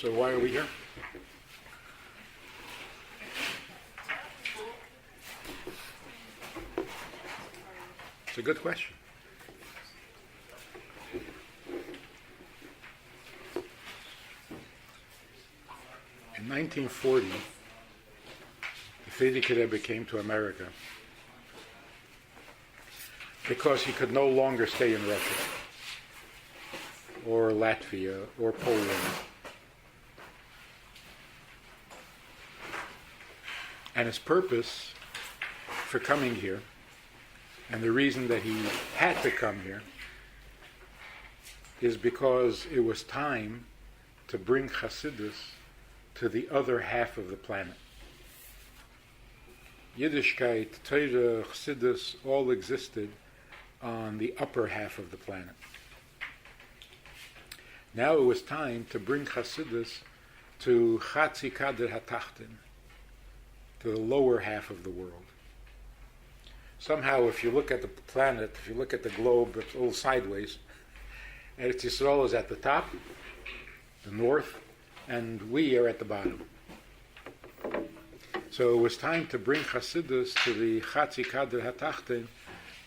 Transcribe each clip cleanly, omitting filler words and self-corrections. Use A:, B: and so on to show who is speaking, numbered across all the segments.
A: So why are we here? It's a good question. In 1940, the Frierdiker Rebbe came to America because he could no longer stay in Russia or Latvia or Poland. And his purpose for coming here, and the reason that he had to come here, is because it was time to bring Hasidus to the other half of the planet. Yiddishkeit, Torah, Hasidus all existed on the upper half of the planet. Now it was time to bring Hasidus to Chatzi Kader HaTachtin, to the lower half of the world. Somehow, if you look at the planet, if you look at the globe, it's all sideways. Eretz Yisrael is at the top, the north, and we are at the bottom. So it was time to bring Hasidus to the Chatzi Kader HaTachtin,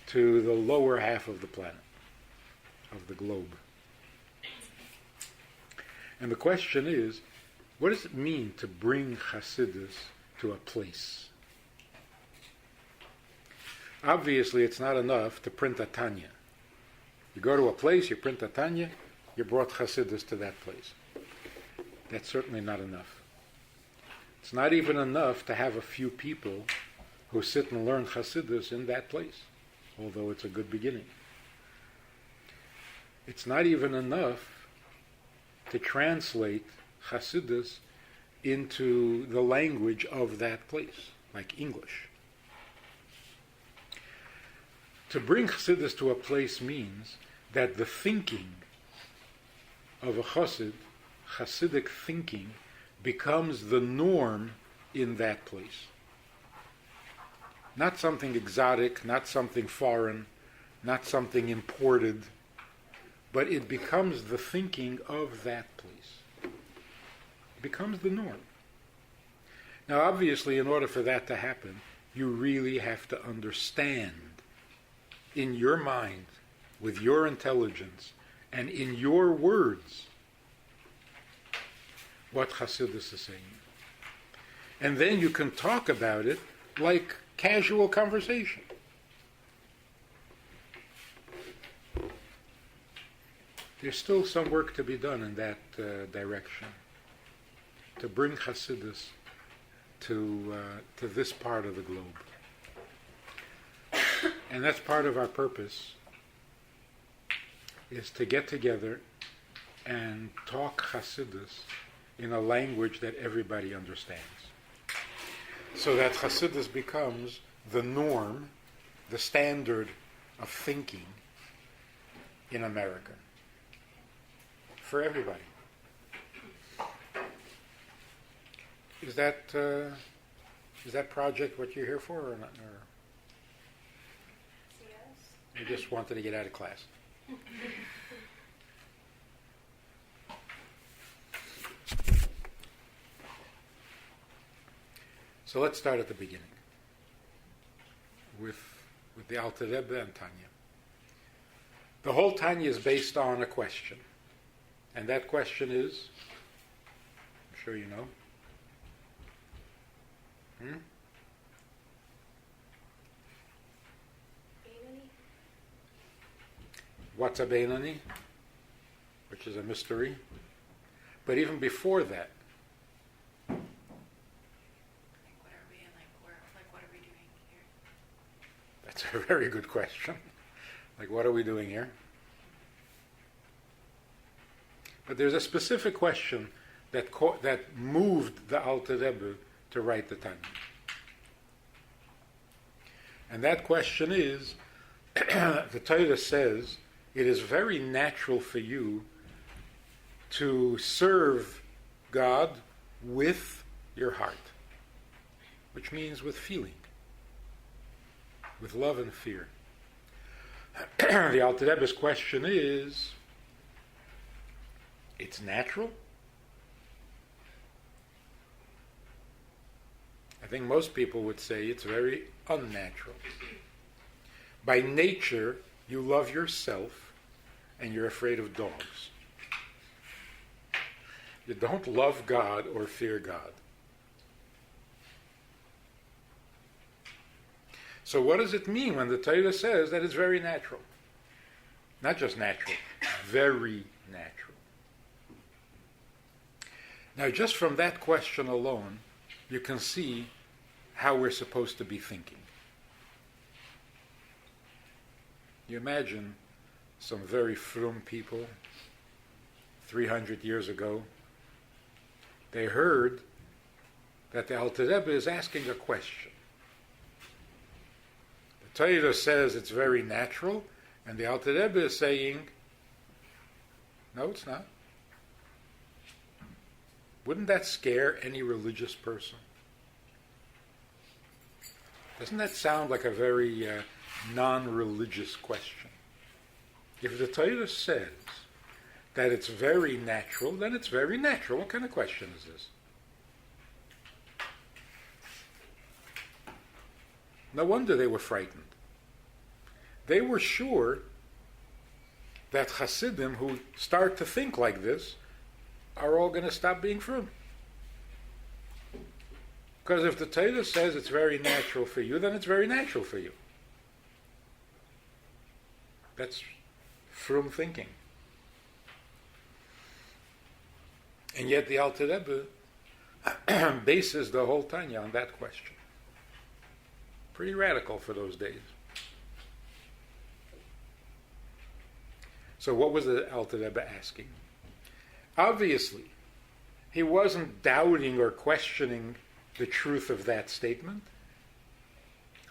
A: to the lower half of the planet, of the globe. And the question is, what does it mean to bring Hasidus to a place? Obviously, it's not enough to print a Tanya. You go to a place, you print a Tanya, you brought Hasidus to that place. That's certainly not enough. It's not even enough to have a few people who sit and learn Hasidus in that place, although it's a good beginning. It's not even enough to translate Hasidus into the language of that place, like English. To bring Hasidus to a place means that the thinking of a Chassid, Hasidic thinking, becomes the norm in that place. Not something exotic, not something foreign, not something imported, but it becomes the thinking of that place. It becomes the norm. Now, obviously, in order for that to happen, you really have to understand in your mind, with your intelligence, and in your words, what Hasidus is saying. And then you can talk about it like casual conversation. There's still some work to be done in that direction, to bring Hasidus to this part of the globe. And that's part of our purpose, is to get together and talk Hasidus in a language that everybody understands. So that Hasidus becomes the norm, the standard of thinking in America. For everybody. Is that project what you're here for, or not? Or
B: Yes.
A: you just wanted to get out of class? So let's start at the beginning with the Alter Rebbe and Tanya. The whole Tanya is based on a question. And that question is, I'm sure you know. What's a Beinani? Which is a mystery. But even before that,
B: What are we in, what are we doing here?
A: that's a very good question. Like, what are we doing here? But there's a specific question that moved the Alter Rebbe to write the Tanya. And that question is, the Torah says, it is very natural for you to serve God with your heart, which means with feeling, with love and fear. The Alter Rebbe's question is, it's natural? I think most people would say it's very unnatural. By nature, you love yourself and you're afraid of dogs. You don't love God or fear God. So what does it mean when the Torah says that it's very natural? Not just natural, very natural. Now, just from that question alone, you can see how we're supposed to be thinking. You imagine some very frum people 300 years ago. They heard that the Alter Rebbe is asking a question. The Torah says it's very natural, and the Alter Rebbe is saying, no, it's not. Wouldn't that scare any religious person? Doesn't that sound like a very non-religious question? If the Torah says that it's very natural, then it's very natural. What kind of question is this? No wonder they were frightened. They were sure that Hasidim who start to think like this are all going to stop being frum. Because if the Torah says it's very natural for you, then it's very natural for you. That's frum thinking. And yet the Alter Rebbe bases the whole Tanya on that question. Pretty radical for those days. So what was the Alter Rebbe asking? Obviously, he wasn't doubting or questioning the truth of that statement.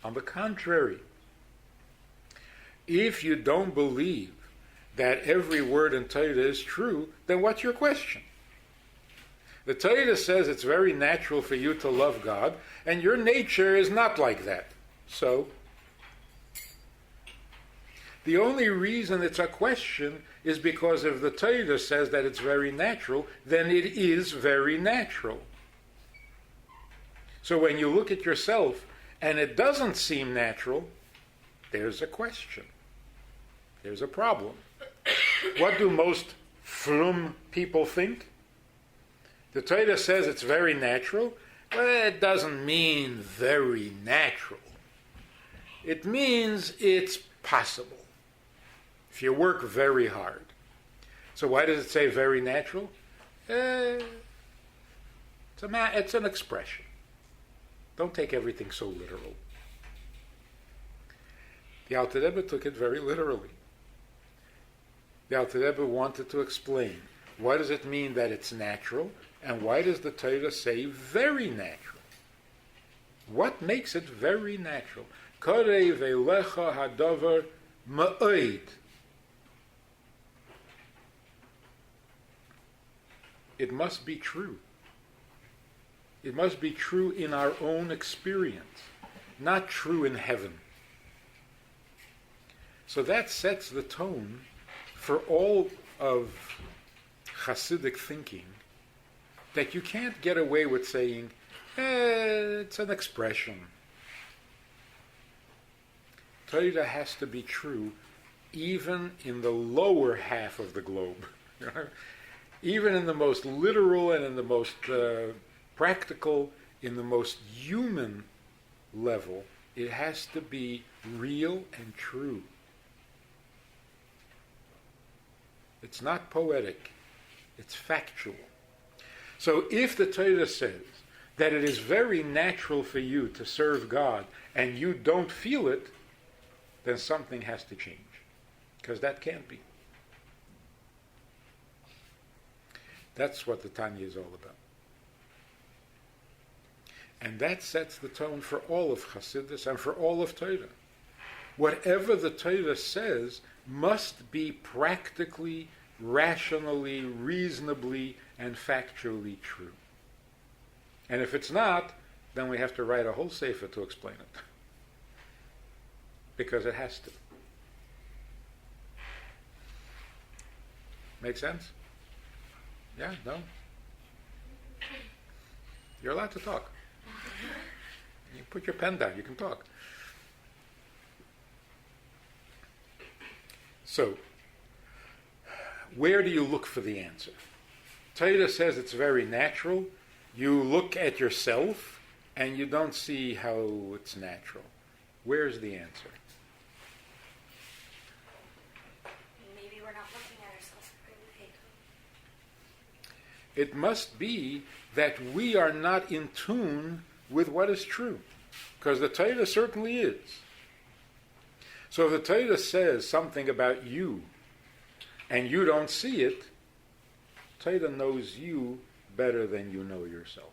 A: On the contrary, if you don't believe that every word in Torah is true, then what's your question? The Torah says it's very natural for you to love God, and your nature is not like that. So, the only reason it's a question is because if the Torah says that it's very natural, then it is very natural. So when you look at yourself and it doesn't seem natural, there's a question. There's a problem. What do most frum people think? The Torah says it's very natural. Well, it doesn't mean very natural. It means it's possible if you work very hard. So why does it say very natural? It's an expression. Don't take everything so literal. The Alter Rebbe took it very literally. The Alter Rebbe wanted to explain what does it mean that it's natural, and why does the Torah say very natural? What makes it very natural? Korei veilecha hadavar ma'oid. It must be true. It must be true in our own experience, not true in heaven. So that sets the tone for all of Hasidic thinking, that you can't get away with saying, it's an expression. Torah has to be true even in the lower half of the globe. Even in the most literal and in the most practical, in the most human level, it has to be real and true. It's not poetic, it's factual. So if the Torah says that it is very natural for you to serve God and you don't feel it, then something has to change, because that can't be. That's what the Tanya is all about. And that sets the tone for all of Hasidus and for all of Torah. Whatever the Torah says must be practically, rationally, reasonably, and factually true. And if it's not, then we have to write a whole sefer to explain it. Because it has to. Make sense? Yeah? No? You're allowed to talk. You put your pen down, you can talk. So, where do you look for the answer? Torah says it's very natural. You look at yourself and you don't see how it's natural. Where's the answer?
B: Maybe we're not looking at ourselves correctly.
A: It must be that we are not in tune with what is true. Because the Torah certainly is. So if the Torah says something about you and you don't see it, Torah knows you better than you know yourself.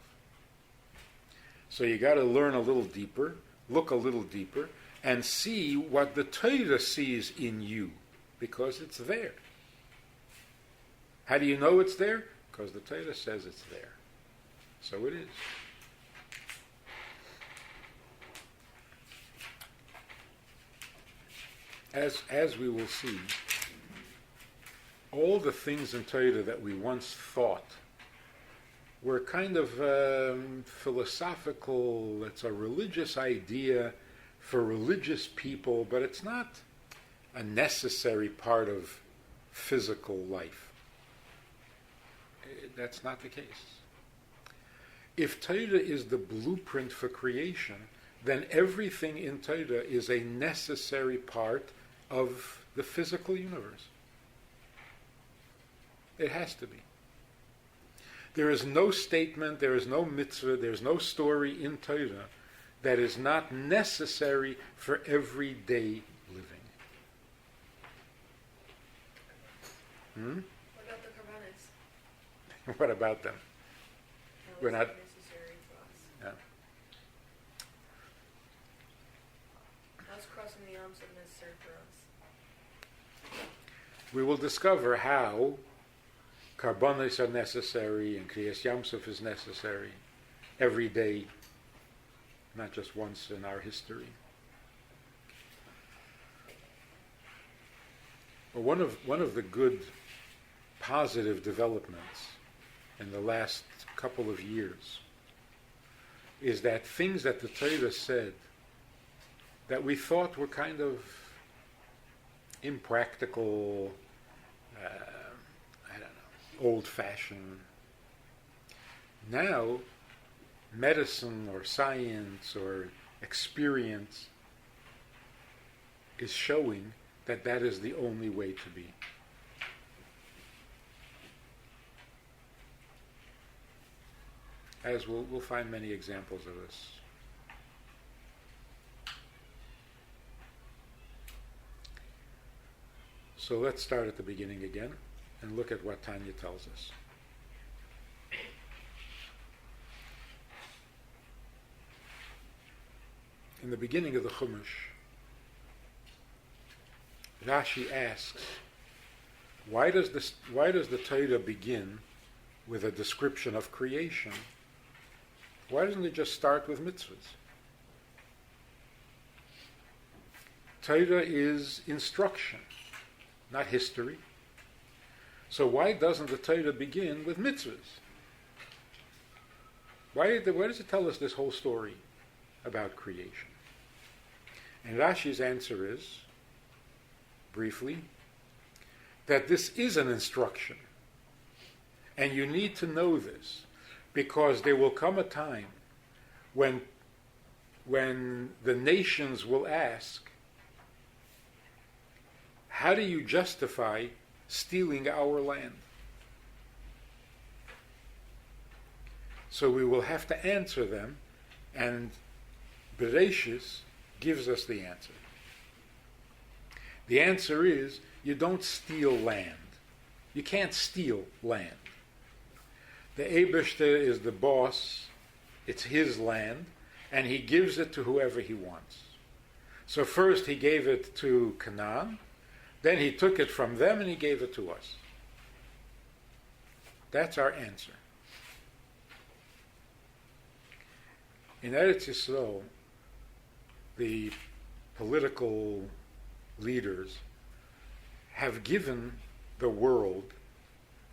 A: So you got to learn a little deeper, look a little deeper, and see what the Torah sees in you, because it's there. How do you know it's there? Because the Torah says it's there. So it is. As we will see, all the things in Torah that we once thought were kind of philosophical, it's a religious idea for religious people, but it's not a necessary part of physical life. That's not the case. If Torah is the blueprint for creation, then everything in Torah is a necessary part of the physical universe. It has to be. There is no statement, there is no mitzvah, there is no story in Torah that is not necessary for everyday living.
B: What about the Karbanis?
A: What about them? We're not
B: necessary for us.
A: Yeah.
B: How's crossing the arms necessary for us?
A: We will discover how Karbanis are necessary and Kriyas Yamsuf is necessary every day, not just once in our history. Well, one of the good positive developments in the last couple of years is that things that the Torah said that we thought were kind of impractical, old-fashioned. Now, medicine or science or experience is showing that that is the only way to be. As we'll find many examples of this. So let's start at the beginning again and look at what Tanya tells us. In the beginning of the Chumash, Rashi asks, why does the Torah begin with a description of creation? Why doesn't it just start with mitzvahs? Torah is instruction, not history. So why doesn't the Torah begin with mitzvahs? Why does it tell us this whole story about creation? And Rashi's answer is, briefly, that this is an instruction. And you need to know this, because there will come a time when the nations will ask, how do you justify stealing our land? So we will have to answer them, and Bereshis gives us the answer. The answer is, you don't steal land. You can't steal land. The Eibishter is the boss, it's his land, and he gives it to whoever he wants. So first he gave it to Canaan, then he took it from them and he gave it to us. That's our answer. In Eretz Yisrael, the political leaders have given the world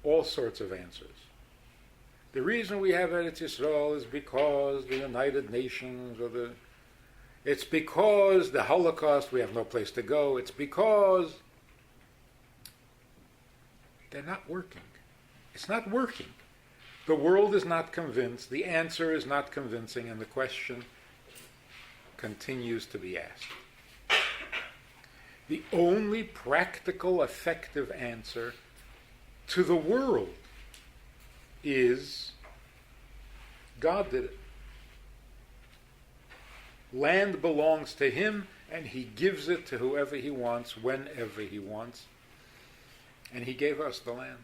A: all sorts of answers. The reason we have Eretz Yisrael is because the United Nations it's because the Holocaust, we have no place to go. It's because they're not working. It's not working. The world is not convinced. The answer is not convincing, and the question continues to be asked. The only practical, effective answer to the world is God did it. Land belongs to Him, and He gives it to whoever He wants, whenever He wants. And He gave us the land.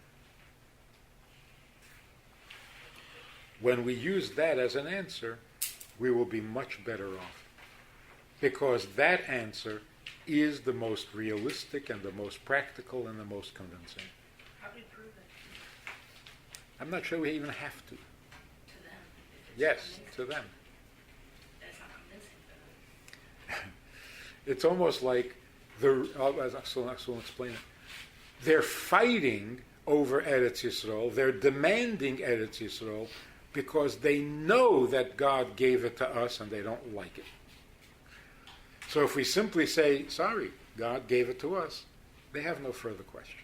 A: When we use that as an answer, we will be much better off. Because that answer is the most realistic and the most practical and the most convincing.
C: How do you prove it?
A: I'm not sure we even have to.
C: To them? If it's
A: Yes,
C: convincing.
A: to them.
C: That's not convincing for them.
A: It's almost like, as Axel will explain it, they're fighting over Eretz Yisrael, they're demanding Eretz Yisrael because they know that God gave it to us and they don't like it. So if we simply say, sorry, God gave it to us, they have no further questions.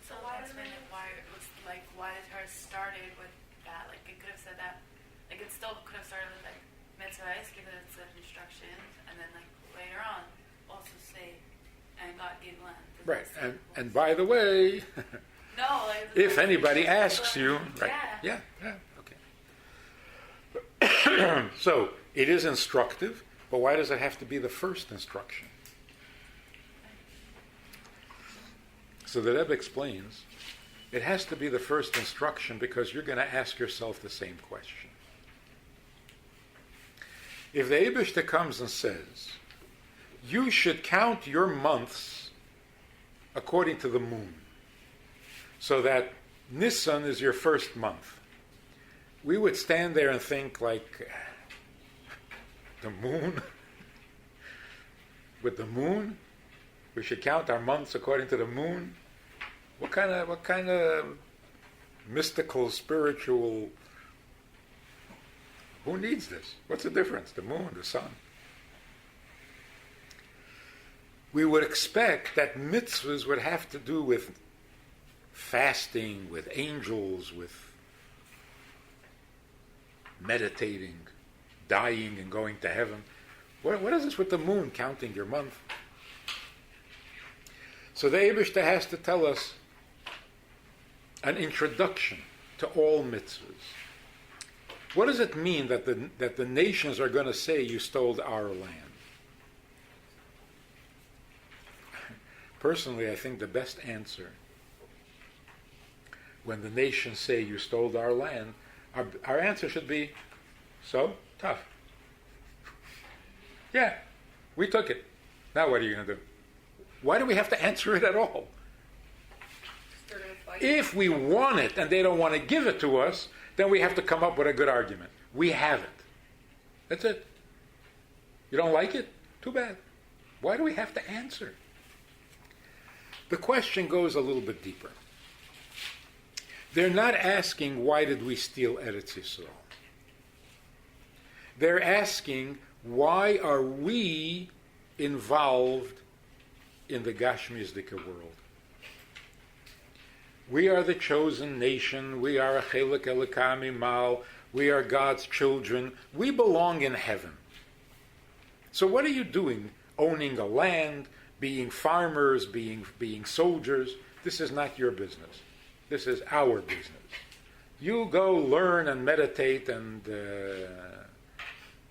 D: So why it was like why the Torah started with that? Like it could have said that, like it still could have started with like mitzvahs, give it its instructions, and then like later on also say, and God gave land.
A: Right, and by the way,
D: no, like,
A: if anybody asks you, right?
D: Yeah.
A: Okay. So it is instructive, but why does it have to be the first instruction? So the Rebbe explains, it has to be the first instruction because you're going to ask yourself the same question. If the Eibishter comes and says, you should count your months according to the moon, so that Nisan is your first month, we would stand there and think like, the moon? With the moon? We should count our months according to the moon? What kind of mystical, spiritual, who needs this? What's the difference? The moon, the sun. We would expect that mitzvahs would have to do with fasting, with angels, with meditating, dying and going to heaven. What is this with the moon counting your month? So the Eibishter has to tell us an introduction to all mitzvahs. What does it mean that the nations are going to say you stole our land? Personally, I think the best answer when the nations say you stole our land, our answer should be, so tough. Yeah, we took it. Now what are you going to do? Why do we have to answer it at all? If we want it and they don't want to give it to us, then we have to come up with a good argument. We have it. That's it. You don't like it? Too bad. Why do we have to answer? The question goes a little bit deeper. They're not asking, why did we steal Eretz Yisrael? They're asking, why are we involved in the Gashmizdika world? We are the chosen nation. We are a Chelik Elikami Mal. We are God's children. We belong in heaven. So what are you doing owning a land, being farmers, being soldiers? This is not your business. This is our business. You go learn and meditate and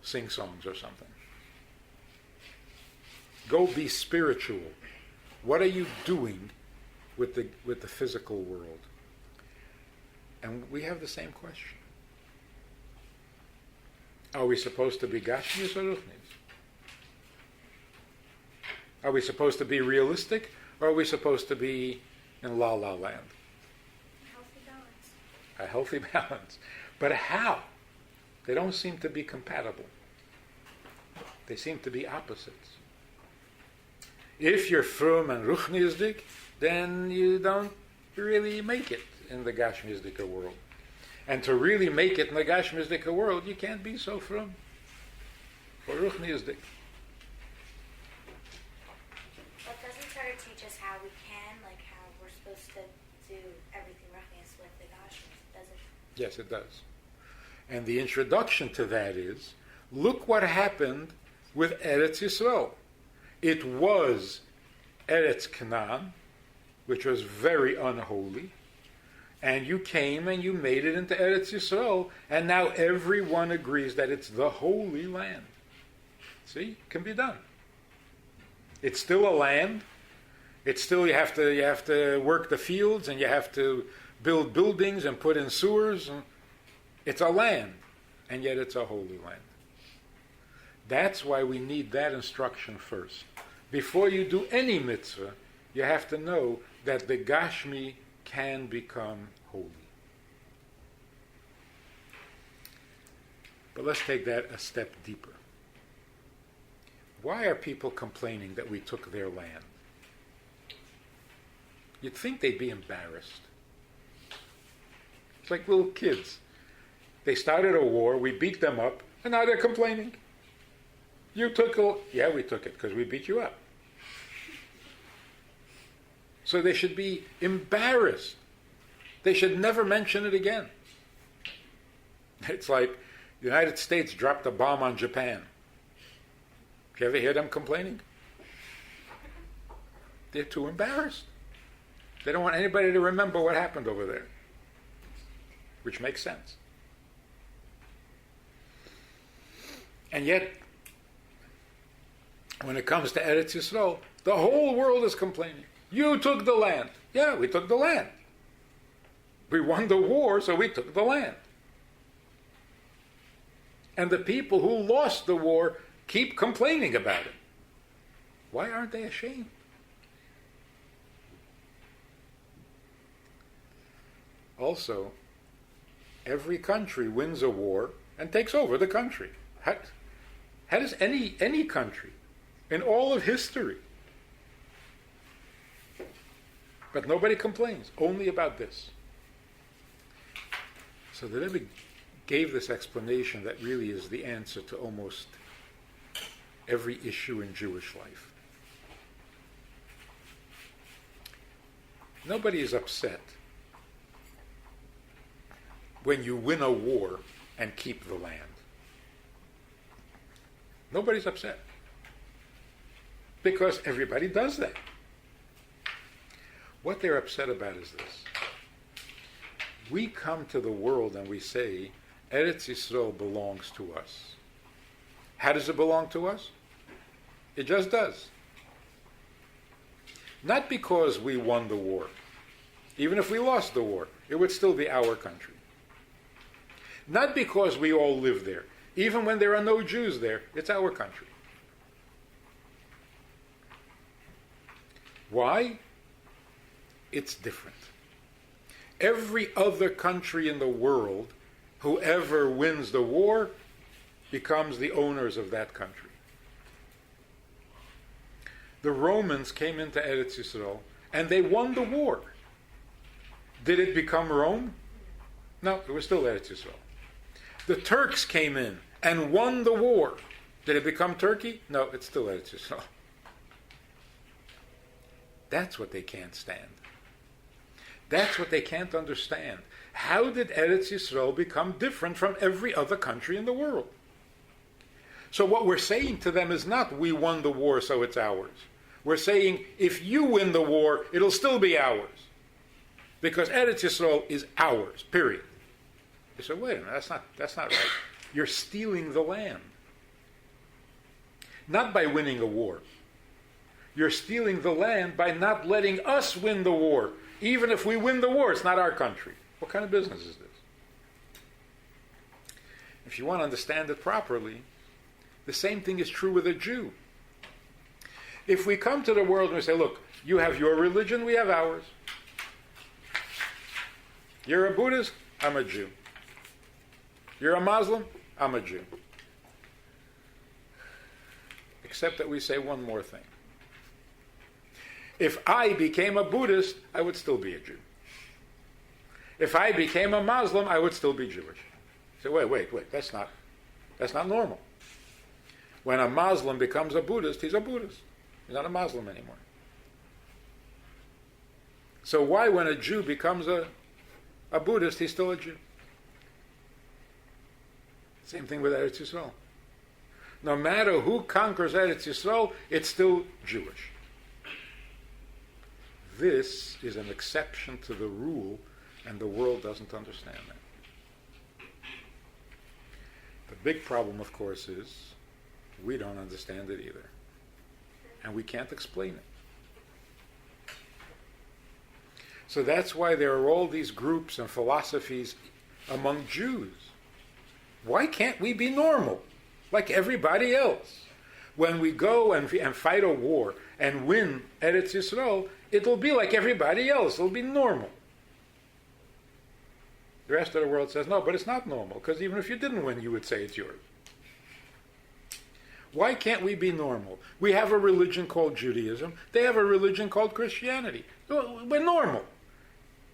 A: sing songs or something. Go be spiritual. What are you doing with the physical world? And we have the same question. Are we supposed to be Gashmius or Ruchnis? Are we supposed to be realistic, or are we supposed to be in La La Land?
B: Healthy balance.
A: A healthy balance. But how? They don't seem to be compatible. They seem to be opposites. If you're frum and ruchnisdik, then you don't really make it in the Gashmizdika world. And to really make it in the Gashmizdika world, you can't be so frum. For Ruchniizdik.
B: But doesn't Torah teach us how we can, like how we're supposed to do everything Ruchnius with the Gashmis? Does it?
A: Yes, it does. And the introduction to that is, look what happened with Eretz Yisrael. It was Eretz Canaan, which was very unholy, and you came and you made it into Eretz Yisrael, and now everyone agrees that it's the Holy Land. See, it can be done. It's still a land. It's still you have to work the fields, and you have to build buildings and put in sewers. It's a land, and yet it's a holy land. That's why we need that instruction first. Before you do any mitzvah, you have to know that the Gashmi can become holy. But let's take that a step deeper. Why are people complaining that we took their land? You'd think they'd be embarrassed. It's like little kids. They started a war, we beat them up, and now they're complaining. You took it. Yeah, we took it because we beat you up. So they should be embarrassed. They should never mention it again. It's like the United States dropped a bomb on Japan. Did you ever hear them complaining? They're too embarrassed. They don't want anybody to remember what happened over there. Which makes sense. And yet, when it comes to Eretz Yisrael, the whole world is complaining. You took the land. Yeah, we took the land. We won the war, so we took the land. And the people who lost the war keep complaining about it. Why aren't they ashamed? Also, every country wins a war and takes over the country. How does any country in all of history? But nobody complains, only about this. So the Rebbe gave this explanation that really is the answer to almost every issue in Jewish life. Nobody is upset when you win a war and keep the land. Nobody's upset. Because everybody does that. What they're upset about is this. We come to the world and we say, Eretz Yisrael belongs to us. How does it belong to us? It just does. Not because we won the war. Even if we lost the war, it would still be our country. Not because we all live there. Even when there are no Jews there, it's our country. Why? It's different. Every other country in the world, whoever wins the war, becomes the owners of that country. The Romans came into Eretz Yisrael, and they won the war. Did it become Rome? No, it was still Eretz Yisrael. The Turks came in and won the war. Did it become Turkey? No, it's still Eretz Yisrael. That's what they can't stand. That's what they can't understand. How did Eretz Yisrael become different from every other country in the world? So what we're saying to them is not, we won the war, so it's ours. We're saying, if you win the war, it'll still be ours. Because Eretz Yisrael is ours, period. They say, wait a minute, that's not right. You're stealing the land. Not by winning a war. You're stealing the land by not letting us win the war. Even if we win the war, it's not our country. What kind of business is this? If you want to understand it properly, the same thing is true with a Jew. If we come to the world and we say, look, you have your religion, we have ours. You're a Buddhist, I'm a Jew. You're a Muslim, I'm a Jew. Except that we say one more thing. If I became a Buddhist, I would still be a Jew. If I became a Muslim, I would still be Jewish. So wait, that's not normal. When a Muslim becomes a Buddhist, he's a Buddhist. He's not a Muslim anymore. So why, when a Jew becomes a Buddhist, he's still a Jew? Same thing with Eretz Yisrael. No matter who conquers Eretz Yisrael, it's still Jewish. This is an exception to the rule, and the world doesn't understand that. The big problem, of course, is we don't understand it either. And we can't explain it. So that's why there are all these groups and philosophies among Jews. Why can't we be normal, like everybody else? When we go and fight a war and win Eretz Yisrael, it'll be like everybody else. It'll be normal. The rest of the world says, no, but it's not normal, because even if you didn't win, you would say it's yours. Why can't we be normal? We have a religion called Judaism. They have a religion called Christianity. We're normal.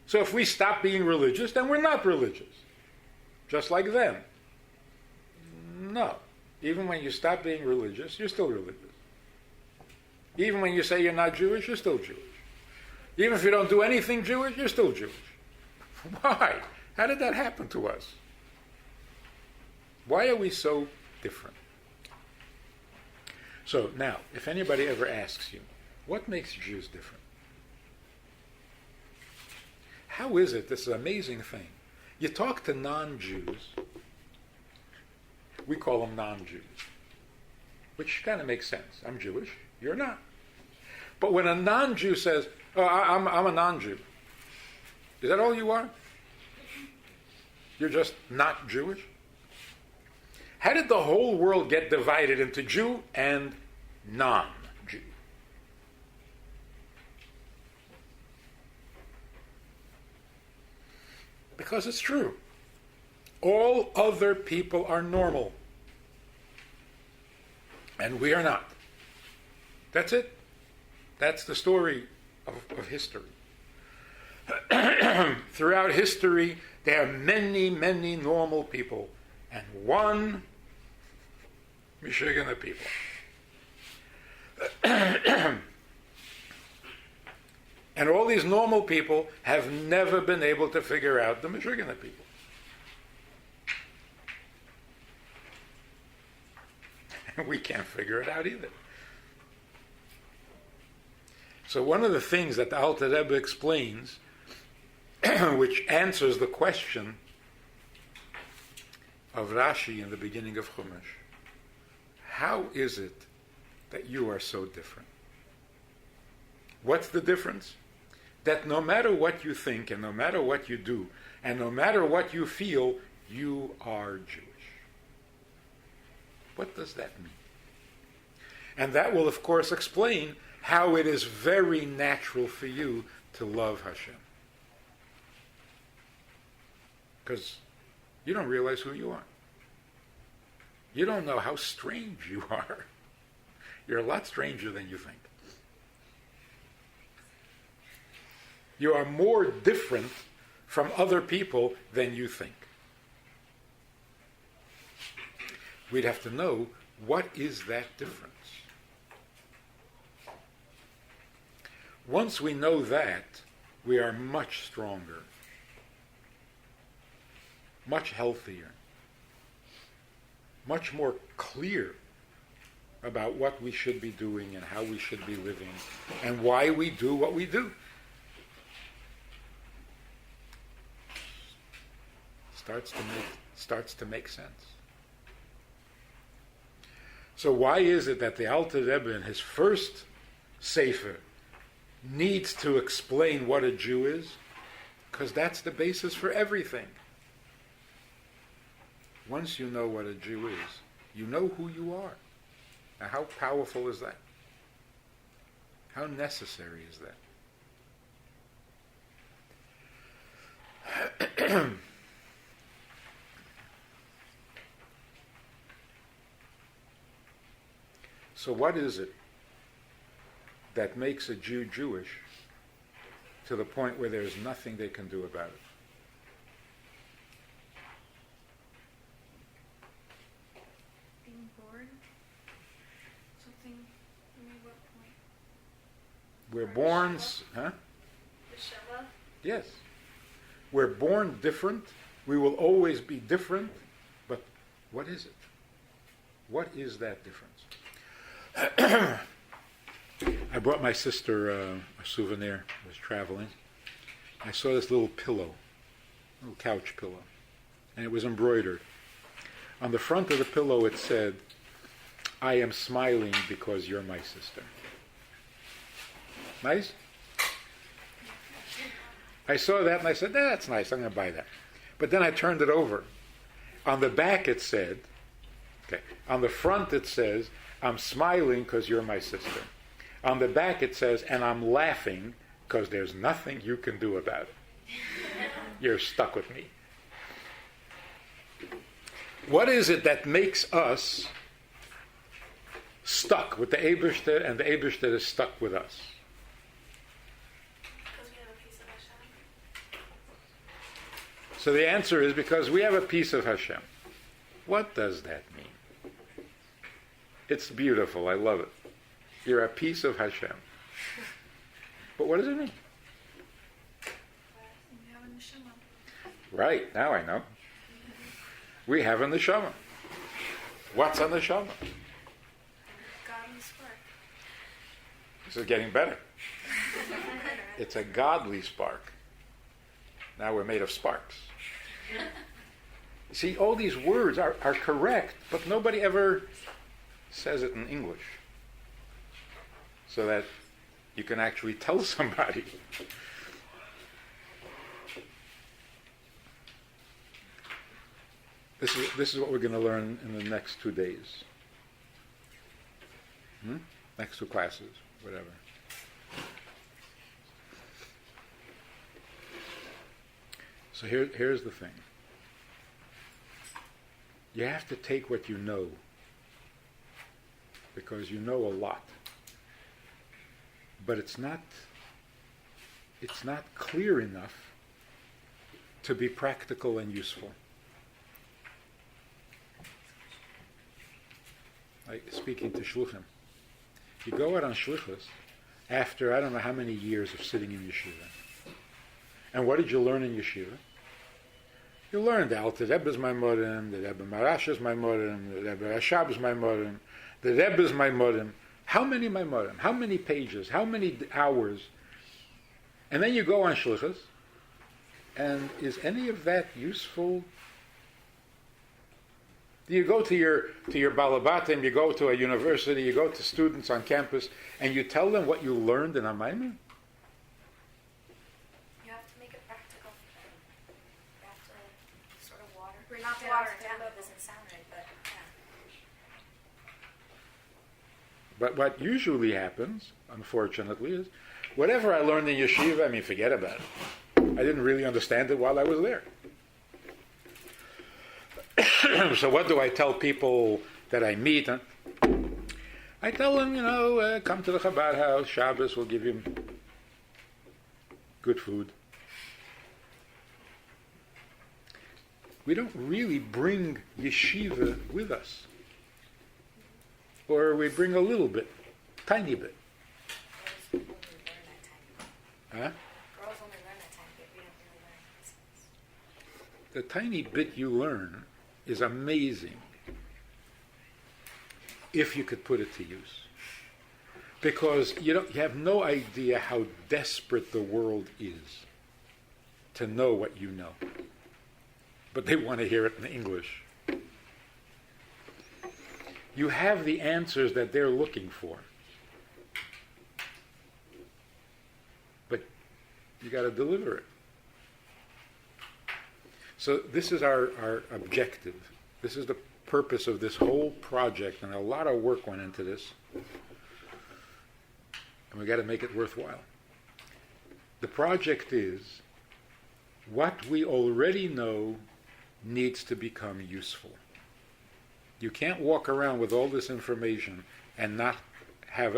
A: So if we stop being religious, then we're not religious. Just like them. No. Even when you stop being religious, you're still religious. Even when you say you're not Jewish, you're still Jewish. Even if you don't do anything Jewish, you're still Jewish. Why? How did that happen to us? Why are we so different? So now, if anybody ever asks you, what makes Jews different? How is it, this is an amazing thing, you talk to non-Jews, we call them non-Jews, which kind of makes sense. I'm Jewish, you're not. But when a non-Jew says, oh, I'm a non-Jew, is that all you are? You're just not Jewish? How did the whole world get divided into Jew and non-Jew? Because it's true. All other people are normal. And we are not. That's it. That's the story of history. Throughout history, there are many, many normal people and one Michigan people. And all these normal people have never been able to figure out the Michigan people. And we can't figure it out either. So one of the things that the Alter Rebbe explains, which answers the question of Rashi in the beginning of Chumash, how is it that you are so different? What's the difference? That no matter what you think, and no matter what you do, and no matter what you feel, you are Jewish. What does that mean? And that will, of course, explain how it is very natural for you to love Hashem. Because you don't realize who you are. You don't know how strange you are. You're a lot stranger than you think. You are more different from other people than you think. We'd have to know, what is that difference? Once we know that, we are much stronger, much healthier, much more clear about what we should be doing and how we should be living and why we do what we do. Starts to make sense. So why is it that the Alter Rebbe in his first Sefer needs to explain what a Jew is? Because that's the basis for everything. Once you know what a Jew is, you know who you are. Now, how powerful is that? How necessary is that? So what is it that makes a Jew Jewish to the point where there's nothing they can do about it? We're born, huh?
D: The Shema.
A: Yes. We're born different. We will always be different. But what is it? What is that difference? I brought my sister a souvenir. I was traveling. I saw this little pillow, little couch pillow, and it was embroidered. On the front of the pillow it said, "I am smiling because you're my sister." Nice? I saw that and I said, that's nice, I'm going to buy that. But then I turned it over. On the back it said, on the front it says, "I'm smiling because you're my sister." On the back it says, "And I'm laughing because there's nothing you can do about it. You're stuck with me." What is it that makes us stuck with the Eibishter and the Eibishter is stuck with us?
D: Because we have a piece of Hashem.
A: So the answer is because we have a piece of Hashem. What does that mean? It's beautiful. I love it. You're a piece of Hashem. But what does it mean?
D: We have a neshama.
A: Right, now I know. We have a neshama. What's a neshama?
D: Godly spark.
A: This is getting better. It's a godly spark. Now we're made of sparks. See, all these words are correct, but nobody ever says it in English. So that you can actually tell somebody. This is what we're going to learn in the next 2 days. Next 2 classes, whatever. So here's the thing. You have to take what you know, because you know a lot. But it's not clear enough to be practical and useful. Like speaking to shluchim. You go out on shluchos after I don't know how many years of sitting in yeshiva. And what did you learn in yeshiva? You learned the Alter Rebbe is my morim, the Rebbe Marash is my morim, the Rebbe Rashab is my morim, the Rebbe is my morim. How many Maimorim? How many pages? How many hours? And then you go on shlichus, and is any of that useful? Do you go to your balabatim, you go to a university, you go to students on campus, and you tell them what you learned in a Maimon?
B: You have to make it practical. You have to sort of water it down. It doesn't sound right, but yeah.
A: But what usually happens, unfortunately, is whatever I learned in yeshiva, forget about it. I didn't really understand it while I was there. So what do I tell people that I meet? I tell them, come to the Chabad house, Shabbos will give you good food. We don't really bring yeshiva with us. Or we bring a little bit, tiny bit.
B: Girls only learn that tiny bit.
A: Huh?
B: Girls only learn that tiny bit. We don't really learn
A: The tiny bit you learn is amazing if you could put it to use. Because you have no idea how desperate the world is to know what you know. But they want to hear it in English. You have the answers that they're looking for. But you got to deliver it. So this is our objective. This is the purpose of this whole project, and a lot of work went into this. And we got to make it worthwhile. The project is what we already know needs to become useful. You can't walk around with all this information and not have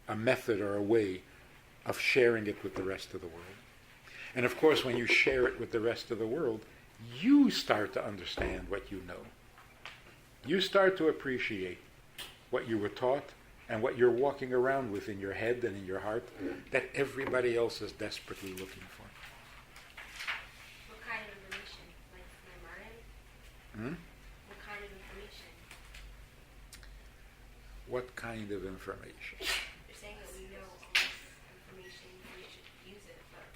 A: a method or a way of sharing it with the rest of the world. And of course, when you share it with the rest of the world, you start to understand what you know. You start to appreciate what you were taught and what you're walking around with in your head and in your heart that everybody else is desperately looking for.
B: What kind of information? Like from your mind? What kind of information?
A: What kind of information?
B: You're saying that we know all this information and we should use it, but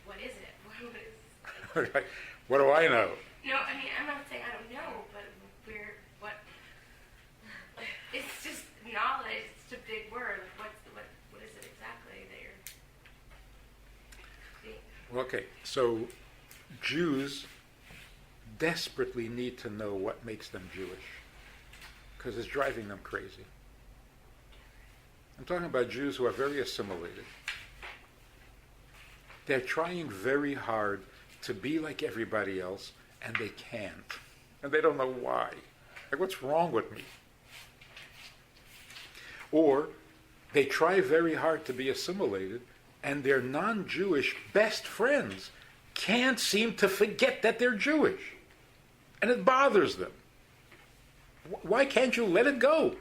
B: what is it? What is
A: Right. What do I know?
B: No, I mean, I'm not saying I don't know, but what, it's just knowledge, it's a big word. Like what is it exactly that you're...
A: Okay, so Jews desperately need to know what makes them Jewish, because it's driving them crazy. I'm talking about Jews who are very assimilated. They're trying very hard to be like everybody else, and they can't. And they don't know why. Like, what's wrong with me? Or they try very hard to be assimilated, and their non-Jewish best friends can't seem to forget that they're Jewish. And it bothers them. Why can't you let it go?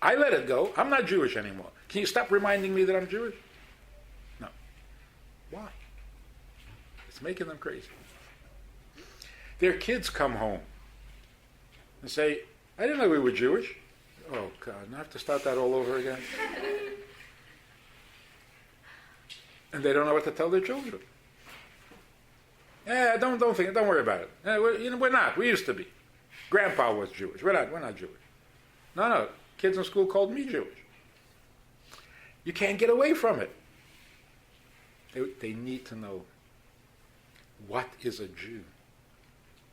A: I let it go. I'm not Jewish anymore. Can you stop reminding me that I'm Jewish? No. Why? It's making them crazy. Their kids come home and say, I didn't know we were Jewish. Oh, God, now I have to start that all over again. And they don't know what to tell their children. Yeah, don't worry about it. We're not. We used to be. Grandpa was Jewish. We're not Jewish. No, kids in school called me Jewish. You can't get away from it. They need to know what is a Jew.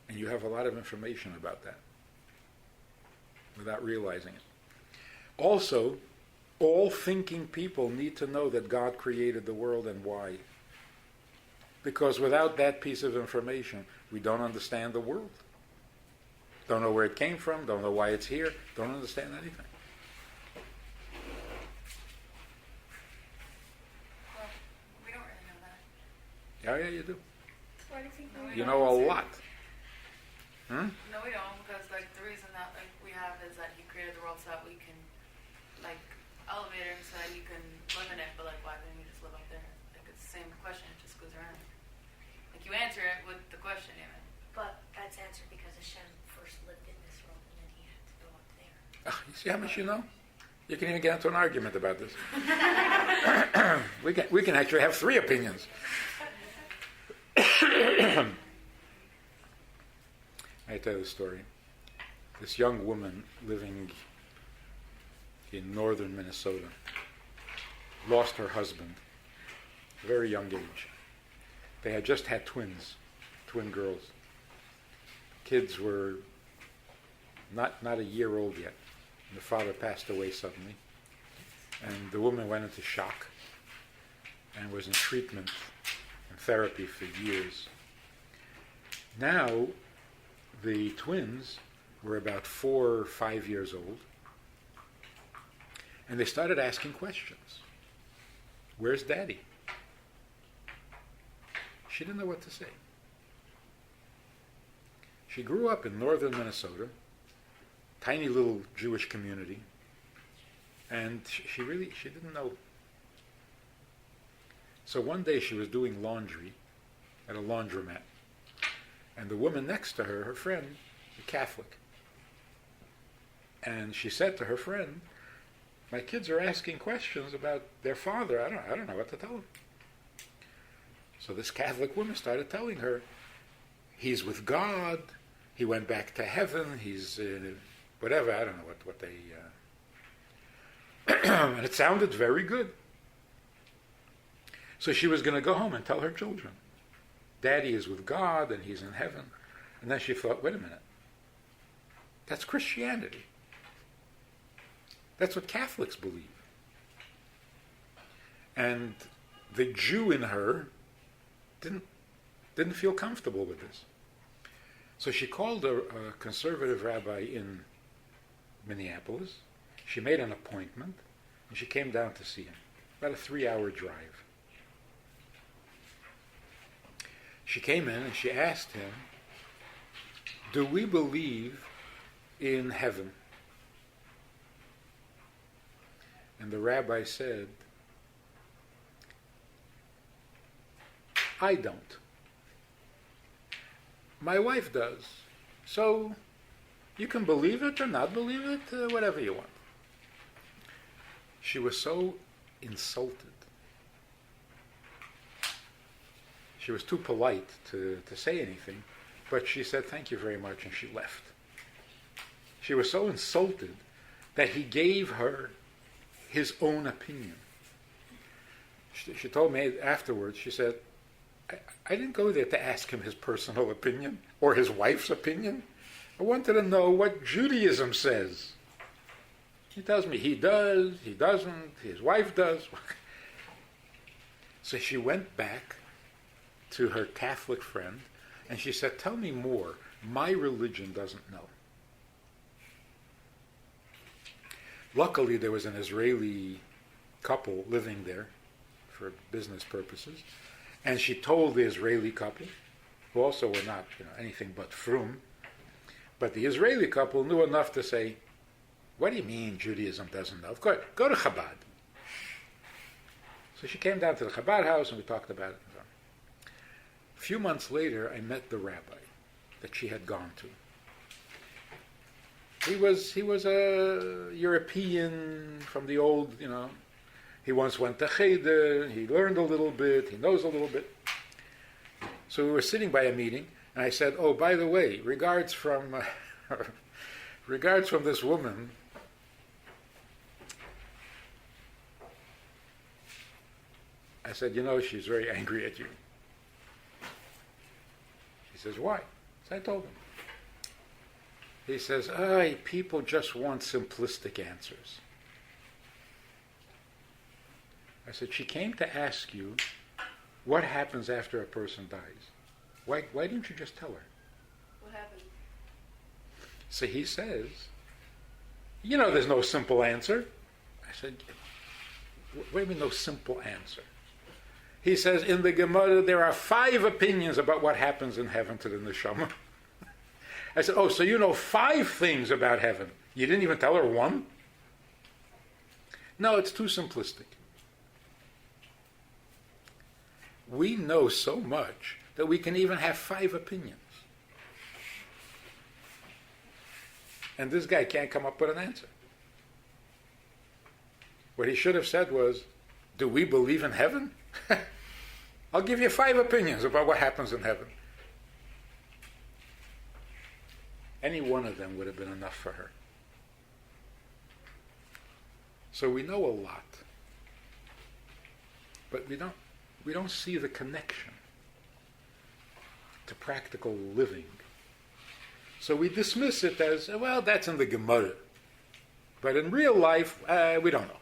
A: And you have a lot of information about that without realizing it. Also, all thinking people need to know that God created the world and why. Because without that piece of information, we don't understand the world. Don't know where it came from, don't know why it's here, don't understand anything.
D: Well, we don't really know that.
A: Yeah, you do.
B: Why do you think
D: No, we
A: You
D: don't.
A: know a lot.
D: No, we don't, because like the reason that like we have is that He created the world so that we can like elevate Him so that you can live in it. But like, why didn't you just live up there? Like it's the same question; it just goes around. Like you answer it with the question, even.
B: But that's answered because Hashem first lived in this world and then He had to go up there.
A: You see how much you know? You can even get into an argument about this. We can actually have 3 opinions. I tell you a story. This young woman living in northern Minnesota lost her husband at a very young age. They had just had twin girls. Kids were not a year old yet. And the father passed away suddenly. And the woman went into shock and was in treatment and therapy for years. Now, the twins were about 4 or 5 years old, and they started asking questions. Where's Daddy? She didn't know what to say. She grew up in northern Minnesota, tiny little Jewish community, and she didn't know. So one day she was doing laundry at a laundromat, and the woman next to her, her friend, was Catholic. And she said to her friend, my kids are asking questions about their father. I don't know what to tell them. So this Catholic woman started telling her, he's with God, he went back to heaven, he's whatever, I don't know what they... and it sounded very good. So she was going to go home and tell her children, Daddy is with God and he's in heaven. And then she thought, wait a minute, that's Christianity. That's what Catholics believe. And the Jew in her didn't feel comfortable with this. So she called a conservative rabbi in Minneapolis. She made an appointment, and she came down to see him. About a 3-hour drive. She came in and she asked him, do we believe in heaven? And the rabbi said, I don't. My wife does. So you can believe it or not believe it, whatever you want. She was so insulted. She was too polite to say anything, but she said thank you very much, and she left. She was so insulted that he gave her his own opinion. She told me afterwards, she said, I didn't go there to ask him his personal opinion or his wife's opinion. I wanted to know what Judaism says. He tells me he does, he doesn't, his wife does. So she went back to her Catholic friend and she said, tell me more. My religion doesn't know. Luckily, there was an Israeli couple living there for business purposes, and she told the Israeli couple, who also were not anything but frum, but the Israeli couple knew enough to say, what do you mean Judaism doesn't know? Of course, go to Chabad. So she came down to the Chabad house and we talked about it. A few months later, I met the rabbi that she had gone to. He was a European from the old, he once went to Cheder, he learned a little bit, he knows a little bit. So we were sitting by a meeting, and I said, oh, by the way, regards from this woman. I said, she's very angry at you. He says, why? So I told him. He says, people just want simplistic answers. I said, she came to ask you what happens after a person dies. Why didn't you just tell her?
D: What happened?
A: So he says, there's no simple answer. I said, what do you mean no simple answer? He says, in the Gemara, there are 5 opinions about what happens in heaven to the neshama. I said, oh, so you know 5 things about heaven. You didn't even tell her one? No, it's too simplistic. We know so much that we can even have 5 opinions. And this guy can't come up with an answer. What he should have said was, do we believe in heaven? I'll give you 5 opinions about what happens in heaven. Any one of them would have been enough for her. So we know a lot, but we don't see the connection to practical living. So we dismiss it as, well, that's in the Gemara. But in real life, we don't know.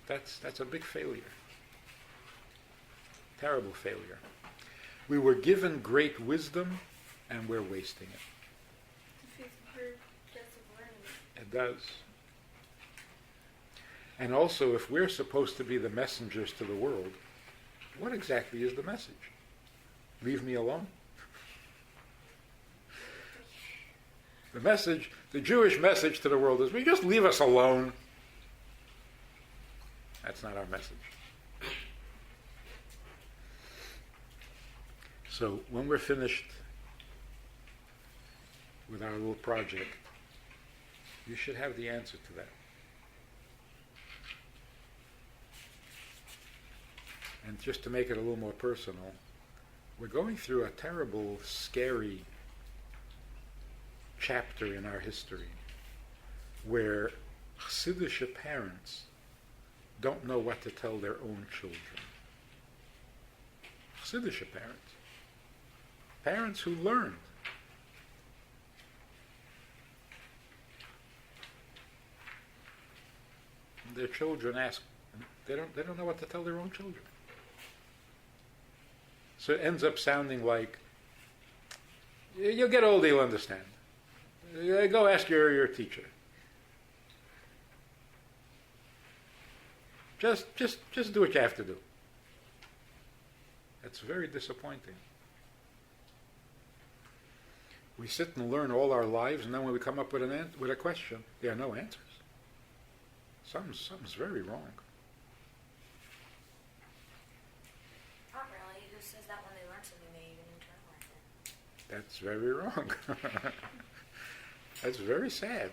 A: That's a big failure. Terrible failure. We were given great wisdom, and we're wasting it.
B: Defeats the purpose of learning.
A: It does. And also, if we're supposed to be the messengers to the world, what exactly is the message? Leave me alone? The Jewish message to the world is, will you just leave us alone? That's not our message. So when we're finished with our little project, you should have the answer to that. And just to make it a little more personal, we're going through a terrible, scary chapter in our history where Chassidish parents don't know what to tell their own children. Chassidish parents who learned. Their children ask, they don't know what to tell their own children. So it ends up sounding like, you'll get older, you'll understand. Go ask your teacher. Just do what you have to do. That's very disappointing. We sit and learn all our lives, and then when we come up with with a question, there are no answers. Something's very wrong.
B: Not really. Who says that when they learn something they even internalize it?
A: That's very wrong. That's very sad.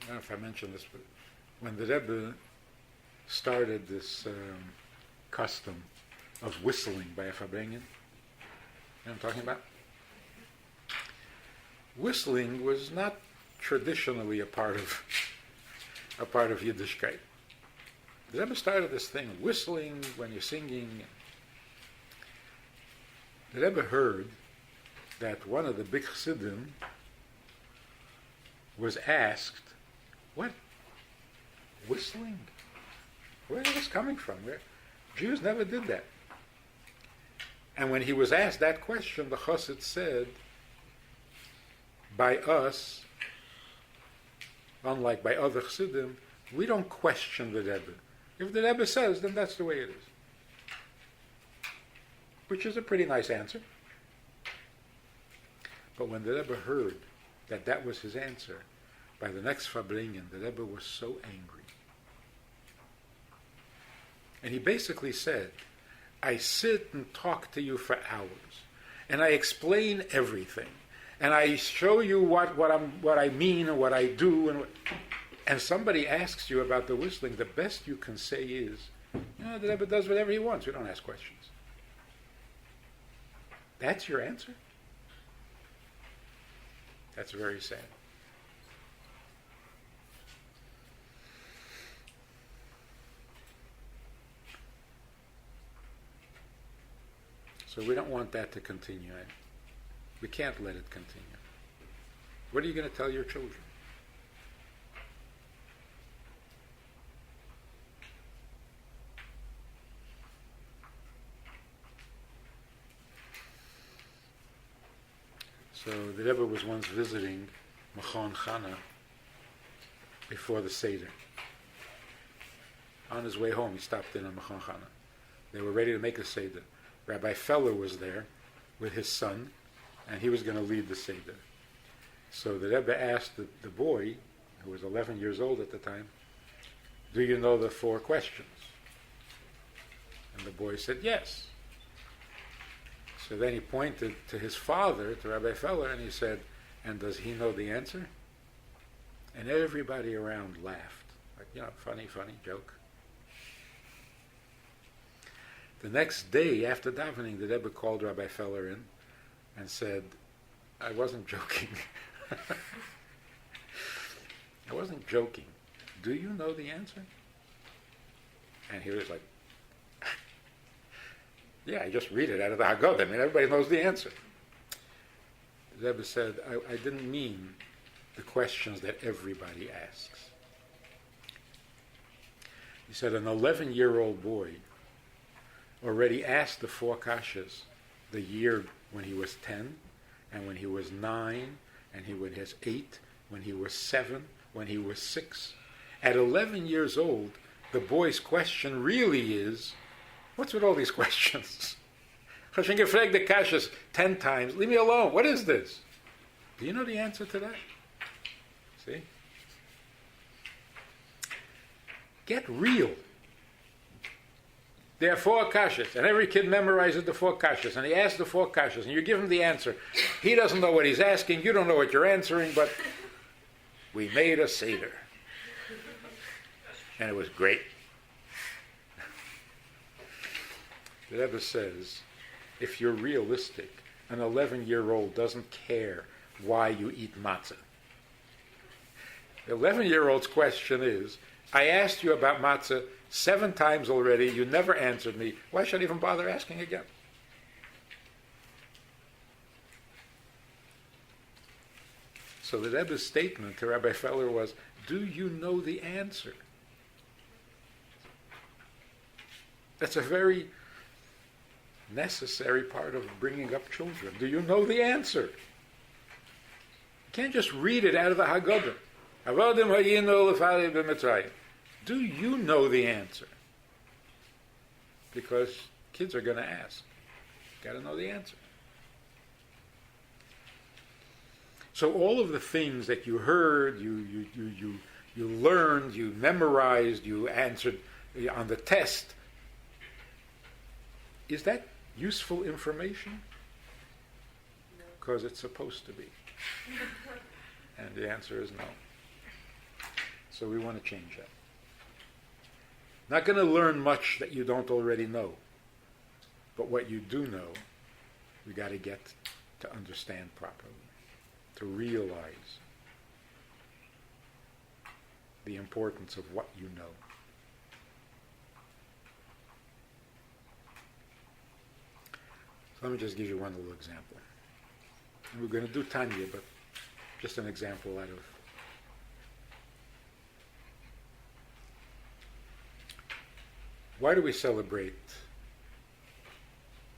A: I don't know if I mentioned this, but when the Rebbe started this custom of whistling by a Farbrengen, you know what I'm talking about? Whistling was not traditionally a part of Yiddishkeit. The Rebbe started this thing, whistling when you're singing. The Rebbe heard that one of the big chassidim was asked, "What? Whistling? Where is this coming from? Jews never did that." And when he was asked that question, the chassid said, "By us, unlike by other chassidim, we don't question the Rebbe. If the Rebbe says, then that's the way it is." Which is a pretty nice answer. But when the Rebbe heard that that was his answer, by the next Farbrengen, the Rebbe was so angry. And he basically said, "I sit and talk to you for hours, and I explain everything, and I show you what I mean and what I do, and somebody asks you about the whistling, the best you can say is, the Rebbe does whatever he wants. We don't ask questions." That's your answer? That's very sad. So we don't want that to continue. We can't let it continue. What are you going to tell your children? So the Rebbe was once visiting Machon Chana before the Seder. On his way home, he stopped in on Machon Chana. They were ready to make a Seder. Rabbi Feller was there with his son, and he was going to lead the Seder. So the Rebbe asked the boy, who was 11 years old at the time, "Do you know the 4 questions?" And the boy said, "Yes." So then he pointed to his father, to Rabbi Feller, and he said, "And does he know the answer?" And everybody around laughed. Like, funny joke. The next day, after davening, the Rebbe called Rabbi Feller in and said, "I wasn't joking." "I wasn't joking. Do you know the answer?" And he was like, "Yeah, I just read it out of the Haggadah. Everybody knows the answer." The Rebbe said, I didn't mean the questions that everybody asks. He said an 11-year-old boy already asked the 4 kashas the year when he was 10, and when he was 9, and he was 8, when he was 7, when he was 6. At 11 years old, the boy's question really is, what's with all these questions? Hashem gefragt the kashas 10 times. Leave me alone. What is this? Do you know the answer to that? See? Get real. There are 4 kashas, and every kid memorizes the 4 kashas, and he asks the 4 kashas, and you give him the answer. He doesn't know what he's asking, you don't know what you're answering, but we made a Seder. And it was great. The Rebbe says, if you're realistic, an 11-year-old doesn't care why you eat matzah. The 11-year-old's question is, I asked you about matzah 7 times already, you never answered me. Why should I even bother asking again? So the Rebbe's statement to Rabbi Feller was, do you know the answer? That's a very necessary part of bringing up children. Do you know the answer? You can't just read it out of the Haggadah. Avodim hayinu lefalei b'Mitzrayim. Do you know the answer? Because kids are going to ask. Got to know the answer. So all of the things that you heard, you learned, you memorized, you answered on the test, is that useful information? Because it's supposed to be. And the answer is no. So we want to change that. Not going to learn much that you don't already know. But what you do know, we got to get to understand properly, to realize the importance of what you know. So let me just give you one little example. And we're going to do Tanya, but just an example out of... Why do we celebrate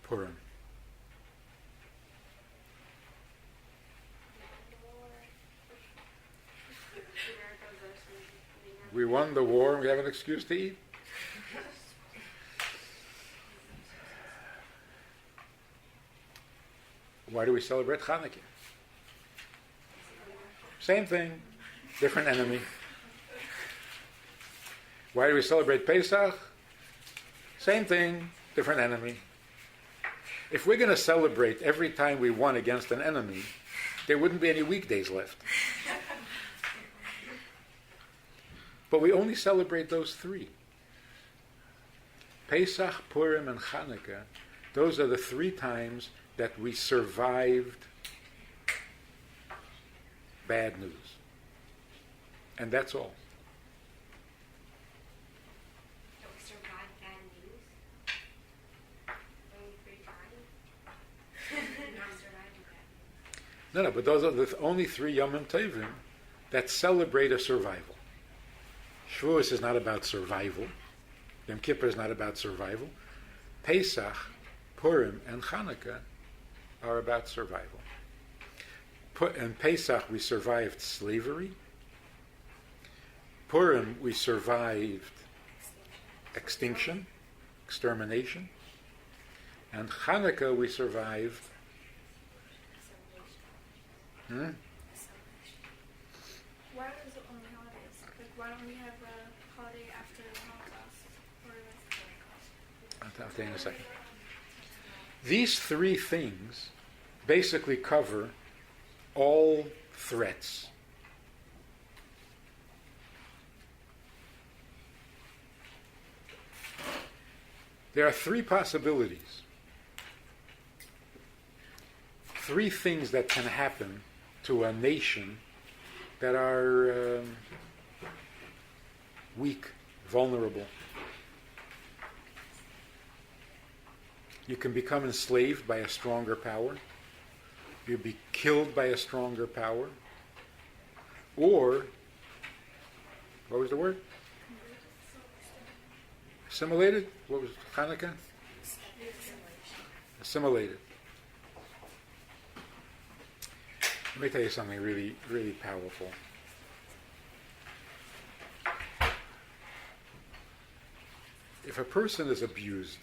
A: Purim? We won the war and we have an excuse to eat? Why do we celebrate Hanukkah? Same thing, different enemy. Why do we celebrate Pesach? Same thing, different enemy. If we're going to celebrate every time we won against an enemy, there wouldn't be any weekdays left. But we only celebrate those three. Pesach, Purim, and Hanukkah, those are the three times that we survived bad news. And that's all.
B: Don't we survive bad news? Only 3 times? Not surviving bad news.
A: No, but those are the only 3 Yomim Tovim that celebrate a survival. Shavuos is not about survival. Yom Kippur is not about survival. Pesach, Purim, and Hanukkah are about survival. In Pesach, we survived slavery. Purim, we survived extinction, extermination. And Hanukkah, we survived...
B: Assimilation.
E: Why is it only holidays? Like, why don't we have a holiday after the Holocaust? Or
A: I'll tell you in a second. These 3 things basically cover all threats. There are 3 possibilities. 3 things that can happen to a nation that are weak, vulnerable. You can become enslaved by a stronger power. You'll be killed by a stronger power. Or, what was the word? Assimilated? What was Hanukkah? Assimilated. Let me tell you something really, really powerful. If a person is abused,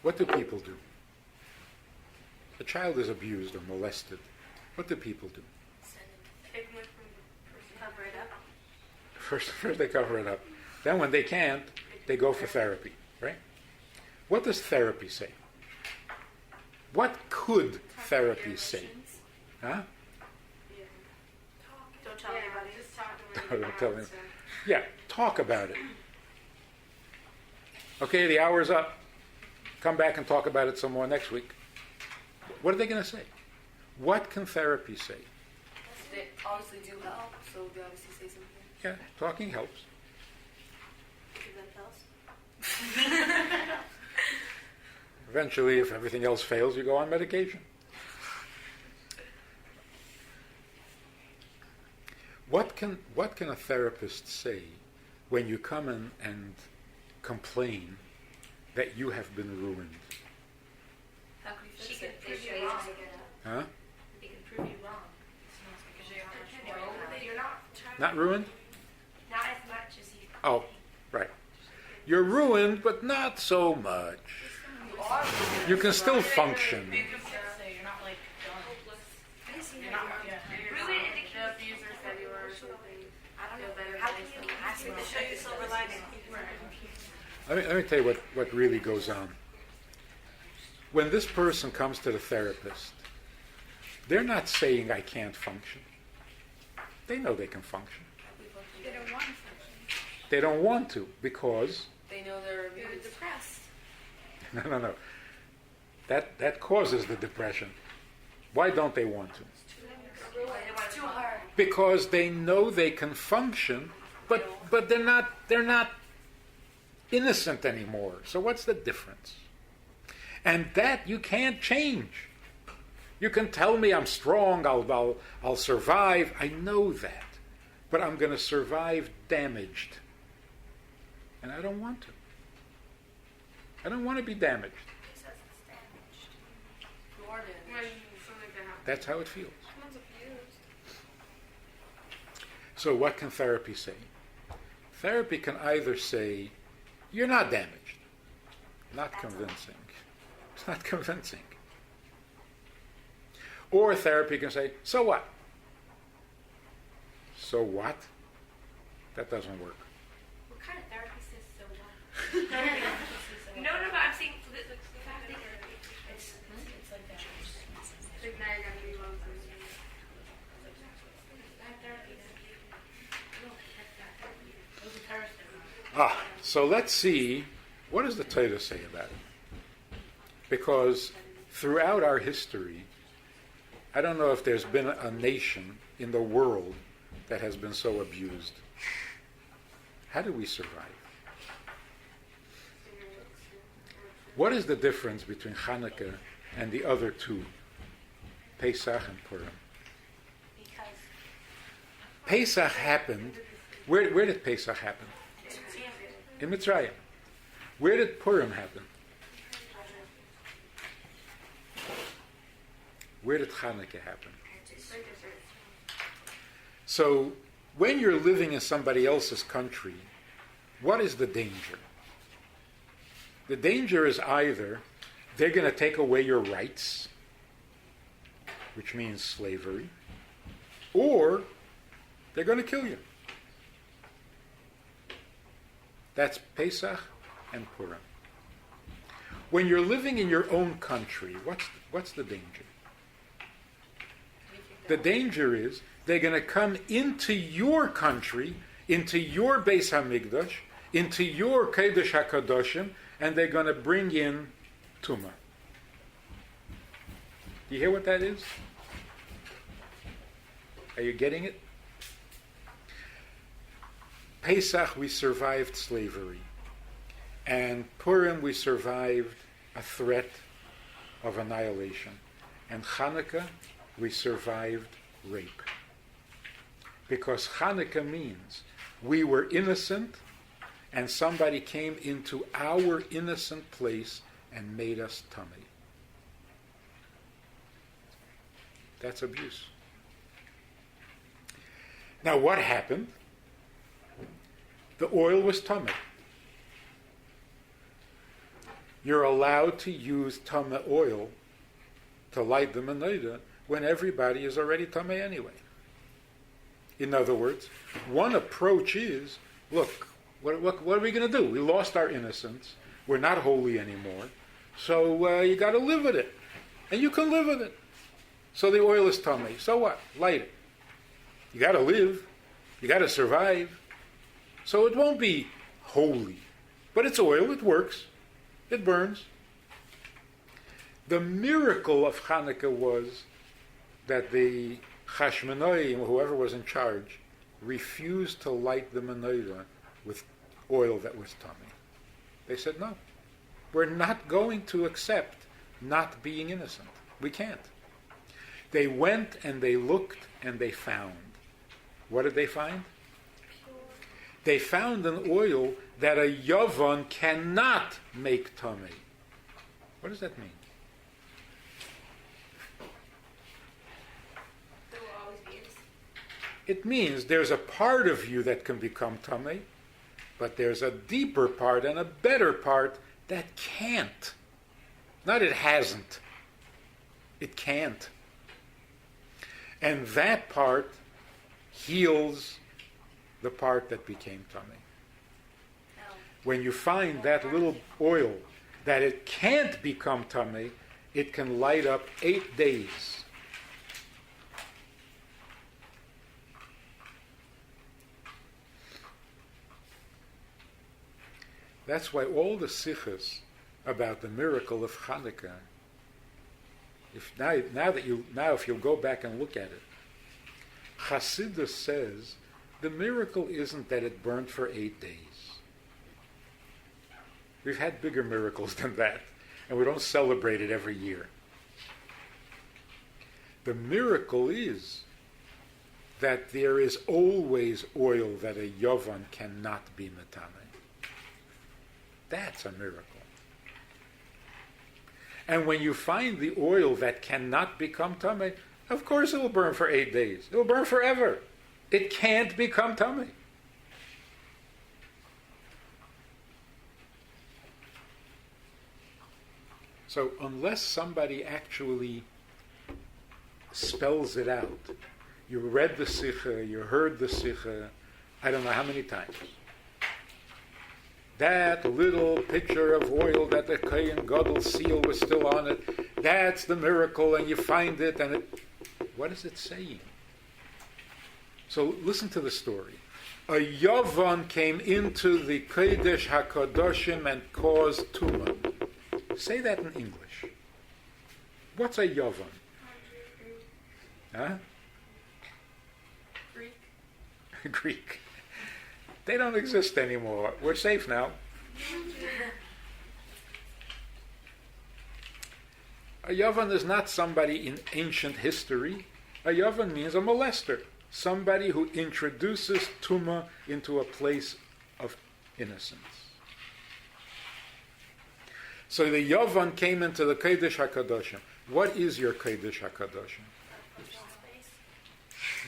A: what do people do? A child is abused or molested. What do people do?
B: Cover it up.
A: First they cover it up. Then when they can't, they go for therapy, right? What does therapy say? What could therapy say? Huh?
B: Don't tell anybody. Just talk to
A: Don't tell them. Yeah, talk about it. Okay, the hour's up. Come back and talk about it some more next week. What are they going to say? What can therapy say?
D: They obviously do help, so they obviously say something.
A: Yeah, talking helps.
B: Give them pills.
A: Eventually, if everything else fails, you go on medication. What can a therapist say when you come in and complain that you have been ruined?
D: How can you
B: She
D: fix
B: could
D: it?
B: prove you wrong.
A: Huh?
B: They can prove you wrong.
D: Because you know how much more you have.
B: You're not
A: Not ruined?
B: not as much as you
A: Oh,
B: think.
A: You're ruined, but not so much. You can still function.
C: You can say you're not like done. You're not, yeah.
D: Really, the abuser said you were something.
B: I don't
D: Feel
B: know.
D: better
B: How
D: than
B: can you
D: yourself.
B: ask me to show you silver lining?
A: Let me tell you what really goes on. When this person comes to the therapist, they're not saying I can't function. They know they can function.
E: They don't want to function.
A: They don't want to because
D: They know they're
E: They're
D: abused.
E: depressed.
A: no. That causes the depression. Why don't they want to?
D: It's too hard.
A: Because they know they can function, but they're not innocent anymore. So what's the difference? And that you can't change. You can tell me I'm strong, I'll survive. I know that. But I'm going to survive damaged. And I don't want to. I don't want to be damaged.
B: He says it's damaged.
D: You are damaged.
E: When something can happen.
A: That's how it feels.
E: Someone's abused.
A: So what can therapy say? Therapy can either say, you're not damaged. Not convincing. It's not convincing. Or therapy can say, so what? So what? That doesn't work.
B: What kind of therapy says so what?
C: No, but I'm saying the fact that it's like that.
E: I think now you're going to be long term.
A: So let's see, what does the Torah say about it? Because throughout our history, I don't know if there's been a nation in the world that has been so abused. How do we survive? What is the difference between Hanukkah and the other two, Pesach and Purim?
B: Because
A: Pesach happened, where did Pesach happen? In Mitzrayim. Where did Purim happen? Where did Hanukkah happen? So, when you're living in somebody else's country, what is the danger? The danger is either they're going to take away your rights, which means slavery, or they're going to kill you. That's Pesach and Purim. When you're living in your own country, what's the danger? The danger is they're going to come into your country, into your Beis HaMikdash, into your Kodesh HaKadoshim, and they're going to bring in Tumah. Do you hear what that is? Are you getting it? Pesach, we survived slavery. And Purim, we survived a threat of annihilation. And Hanukkah, we survived rape. Because Hanukkah means we were innocent and somebody came into our innocent place and made us tummy. That's abuse. Now what happened? The oil was tummy. You're allowed to use tummy oil to light the menorah when everybody is already tummy anyway. In other words, one approach is, look, what are we going to do? We lost our innocence. We're not holy anymore. So you got to live with it. And you can live with it. So the oil is tummy. So what? Light it. You got to live. You got to survive. So it won't be holy. But it's oil. It works. It burns. The miracle of Hanukkah was that the Chashmonaim, whoever was in charge, refused to light the menorah with oil that was tummy. They said, no, we're not going to accept not being innocent. We can't. They went and they looked and they found. What did they find? They found an oil that a Yavan cannot make tummy. What does that mean?
E: There will always be innocent.
A: It means there's a part of you that can become tummy, But there's a deeper part and a better part that can't. Not it hasn't. It can't. And that part heals the part that became tummy. When you find that little oil that it can't become tummy, it can light up 8 days. That's why all the sichos about the miracle of Hanukkah, if you'll go back and look at it, Chassidus says the miracle isn't that it burned for 8 days. We've had bigger miracles than that, and we don't celebrate it every year. The miracle is that there is always oil that a Yovan cannot be Metame. That's a miracle. And when you find the oil that cannot become Tameh, of course it will burn for 8 days. It will burn forever. It can't become Tameh. So unless somebody actually spells it out, you read the Sikha, you heard the Sikha, I don't know how many times. That little pitcher of oil that the Kohen Gadol's seal was still on it, that's the miracle, and you find it, and it... What is it saying? So listen to the story. A Yovan came into the Kodesh HaKadoshim and caused Tumah. Say that in English. What's a Yovan? Huh?
E: Greek.
A: Greek. They don't exist anymore. We're safe now. A Yovan is not somebody in ancient history. A Yovan means a molester. Somebody who introduces Tumah into a place of innocence. So the Yovan came into the Kodesh HaKadoshim. What is your Kodesh HaKadoshim?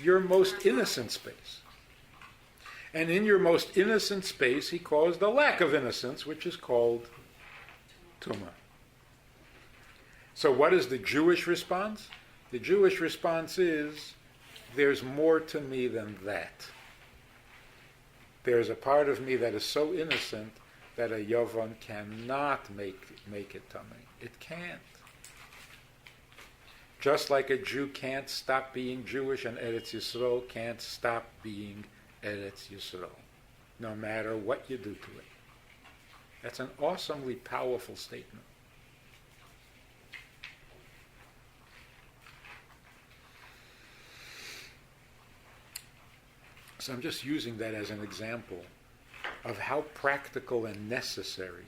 A: Your most innocent space. And in your most innocent space, he caused a lack of innocence, which is called Tumah. So what is the Jewish response? The Jewish response is, there's more to me than that. There's a part of me that is so innocent that a Yovan cannot make it Tameh. It can't. Just like a Jew can't stop being Jewish and Eretz Yisrael can't stop being Eretz Yisrael, no matter what you do to it. That's an awesomely powerful statement. So I'm just using that as an example of how practical and necessary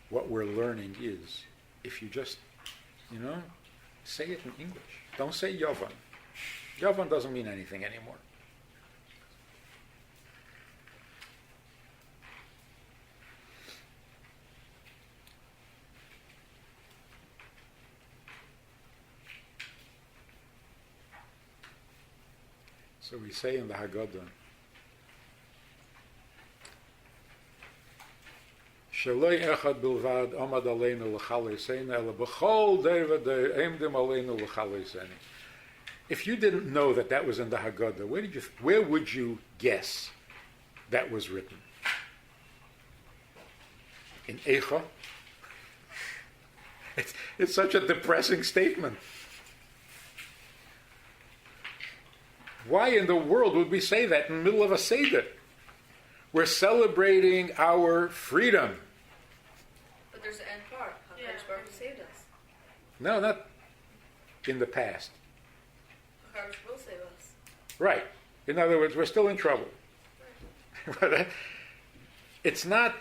A: what we're learning is. If you just, say it in English. Don't say Yovan. Yovan doesn't mean anything anymore. So we say in the Haggadah, Sheloi echad bilvad amad aleinu l'chaleseinu ela b'chol deir v'deir emdim aleinu l'chaleseinu. If you didn't know that was in the Haggadah, where would you guess that was written? In Eicha? It's such a depressing statement. Why in the world would we say that in the middle of a Seder? We're celebrating our freedom.
F: But there's an end part. HaKadosh Baruch Hu saved us.
A: No, not in the past.
F: HaKadosh will save us.
A: Right. In other words, we're still in trouble. It's not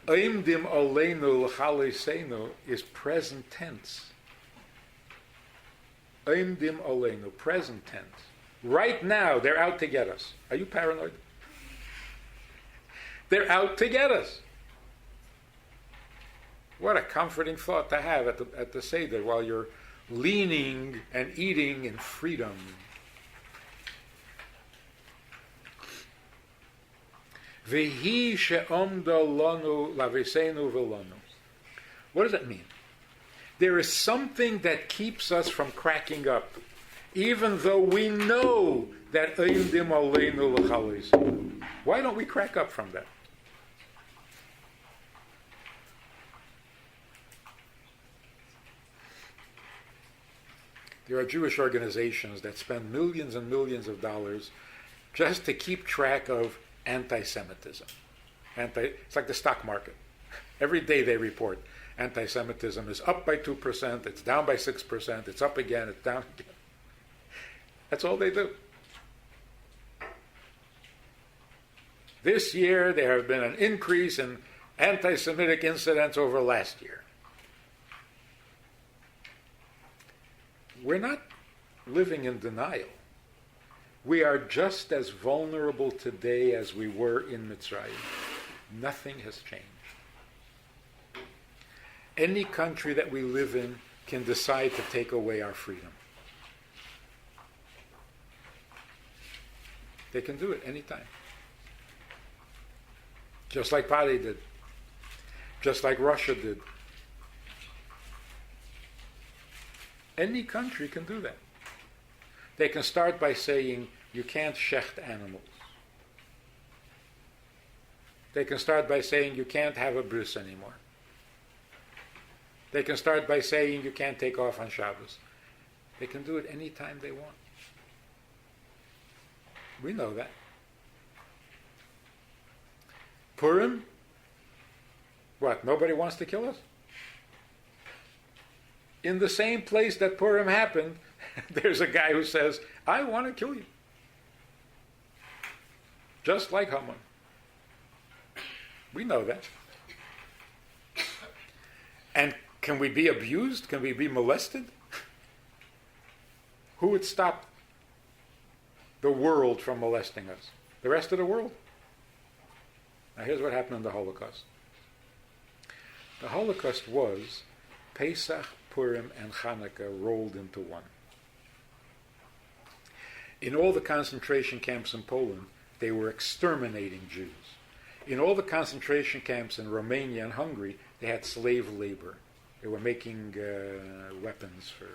A: Oimdim aleinu l'chaleseinu is present tense. Oimdim aleinu, present tense. Right now, they're out to get us. Are you paranoid? They're out to get us. What a comforting thought to have at the Seder while you're leaning and eating in freedom. V'hi she'omda lanu laviseinu v'lanu. What does that mean? There is something that keeps us from cracking up, even though we know that oimdim aleinu l'chalis. Why don't we crack up from that? There are Jewish organizations that spend millions and millions of dollars just to keep track of anti-Semitism. It's like the stock market. Every day they report anti-Semitism is up by 2%, it's down by 6%, it's up again, it's down again. That's all they do. This year there have been an increase in anti-Semitic incidents over last year. We're not living in denial. We are just as vulnerable today as we were in Mitzrayim. Nothing has changed. Any country that we live in can decide to take away our freedom. They can do it anytime. Just like Bali did. Just like Russia did. Any country can do that. They can start by saying, you can't shecht animals. They can start by saying, you can't have a bris anymore. They can start by saying, you can't take off on Shabbos. They can do it any time they want. We know that. Purim? What, nobody wants to kill us? In the same place that Purim happened, there's a guy who says, I want to kill you. Just like Haman. We know that. And can we be abused? Can we be molested? Who would stop the world from molesting us? The rest of the world? Now here's what happened in the Holocaust. The Holocaust was Pesach, Purim, and Hanukkah rolled into one. In all the concentration camps in Poland, they were exterminating Jews. In all the concentration camps in Romania and Hungary, they had slave labor. They were making weapons for...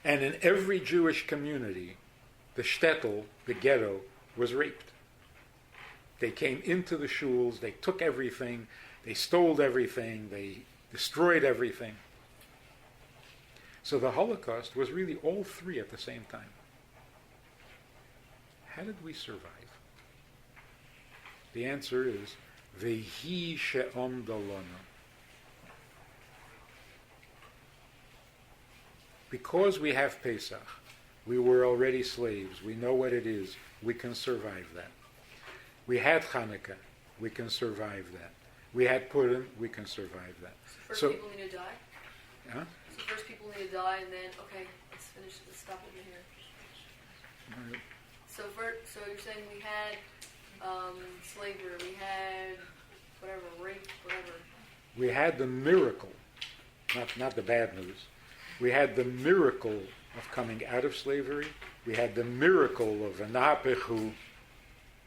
A: And in every Jewish community, the shtetl, the ghetto, was raped. They came into the shuls, they took everything, they stole everything, they destroyed everything. So the Holocaust was really all three at the same time. How did we survive? The answer is, Vehi she'om dalana. Because we have Pesach, we were already slaves, we know what it is, we can survive that. We had Hanukkah, we can survive that. We had Purim, we can survive that.
F: First people need to die?
A: Huh?
F: So first people need to die and then, okay, let's finish, let's stop over here.
A: Right.
F: So you're saying we had slavery, we had whatever, rape, whatever.
A: We had the miracle, not the bad news. We had the miracle of coming out of slavery. We had the miracle of Anapechu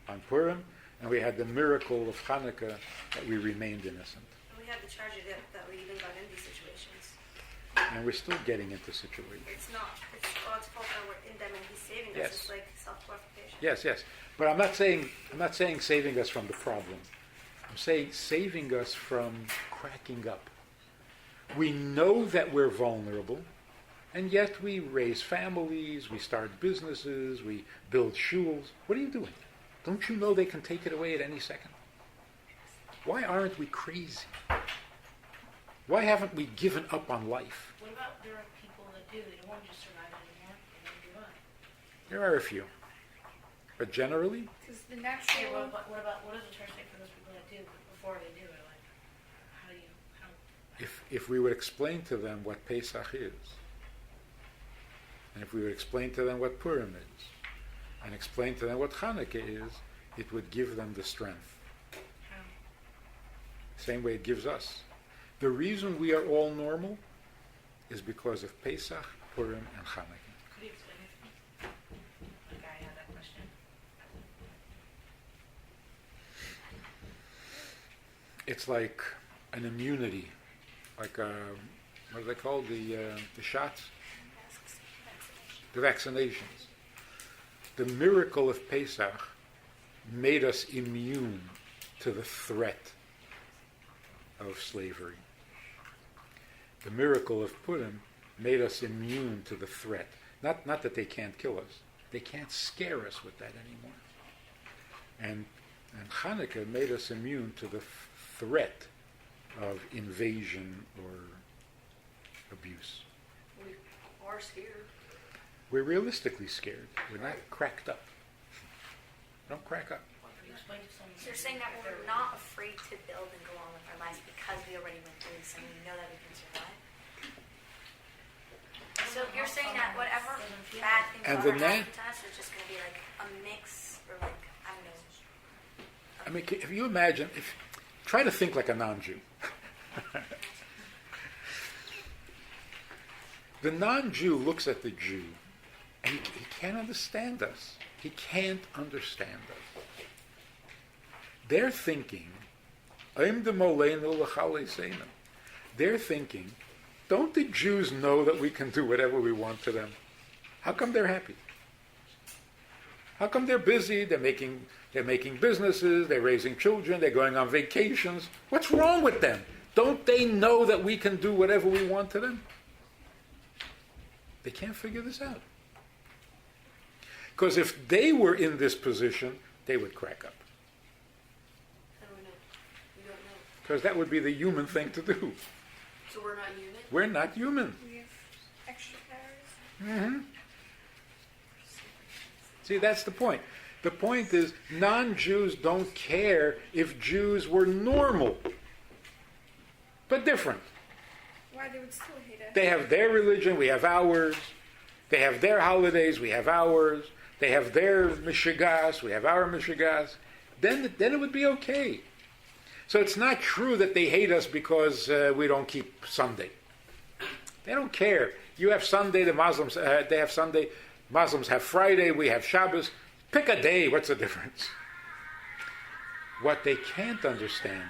A: on Purim, and we had the miracle of Hanukkah that we remained innocent.
C: And we had the tragedy that we even got in these situations.
A: And we're still getting into situations.
C: It's not. It's God's fault that we're in them and He's saving
A: Yes.
C: us. It's like self-glorification.
A: Yes. But I'm not saying saving us from the problem. I'm saying saving us from cracking up. We know that we're vulnerable, and yet we raise families, we start businesses, we build shuls. What are you doing? Don't you know they can take it away at any second? Why aren't we crazy? Why haven't we given up on life?
G: What about there are people that do? They don't want to just survive anymore and then give up.
A: There are a few. But generally,
E: Because the
G: Okay,
E: natural...
G: what does the church say for those people that do before they do it? Like, how do you,
A: if we would explain to them what Pesach is, and if we would explain to them what Purim is, and explain to them what Hanukkah is, it would give them the strength.
G: how?
A: Same way it gives us. The reason we are all normal is because of Pesach, Purim, and Hanukkah.
G: Could you explain it to me? Like I had that question.
A: it's like an immunity, like what are they called? The shots, the vaccinations. The miracle of Pesach made us immune to the threat of slavery. The miracle of Purim made us immune to the threat. Not that they can't kill us. They can't scare us with that anymore. And Hanukkah made us immune to the threat of invasion or abuse.
F: We are scared.
A: We're realistically scared. We're not cracked up. Don't crack up.
G: Can you explain to someone?
B: So you're saying that we're not afraid to build and go on with our lives because we already went through this and we know that we can survive? So you're saying that whatever bad things
A: And
B: ever
A: the
B: happen to us is just going to be like a mix or like, I don't know.
A: I mean, if you imagine, try to think like a non-Jew. The non-Jew looks at the Jew, and he can't understand us. He can't understand us. They're thinking, they're thinking, don't the Jews know that we can do whatever we want to them? How come they're happy? How come they're busy? They're making businesses, they're raising children, they're going on vacations. What's wrong with them? Don't they know that we can do whatever we want to them? They can't figure this out. Because if they were in this position, they would crack up.
F: How do we know? We don't know.
A: Because that would be the human thing to do.
F: So we're not human?
A: We're not human.
E: We have extra powers.
A: Mm-hmm. See, that's the point. The point is, non-Jews don't care if Jews were normal, but different.
E: Why they would still hate us?
A: They have their religion, we have ours. They have their holidays, we have ours. They have their mishigas, we have our mishigas. Then it would be okay. So it's not true that they hate us because we don't keep Sunday. They don't care. You have Sunday, the Muslims, they have Sunday. Muslims have Friday, we have Shabbos. Pick a day, what's the difference? What they can't understand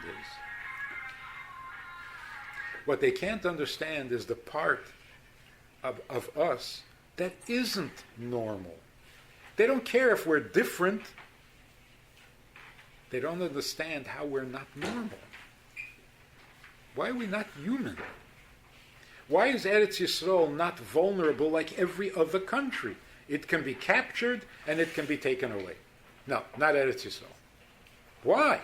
A: is the part of us that isn't normal. They don't care if we're different. They don't understand how we're not normal. Why are we not human? Why is Eretz Yisrael not vulnerable like every other country? It can be captured and it can be taken away. No, not Eretz Yisrael. Why?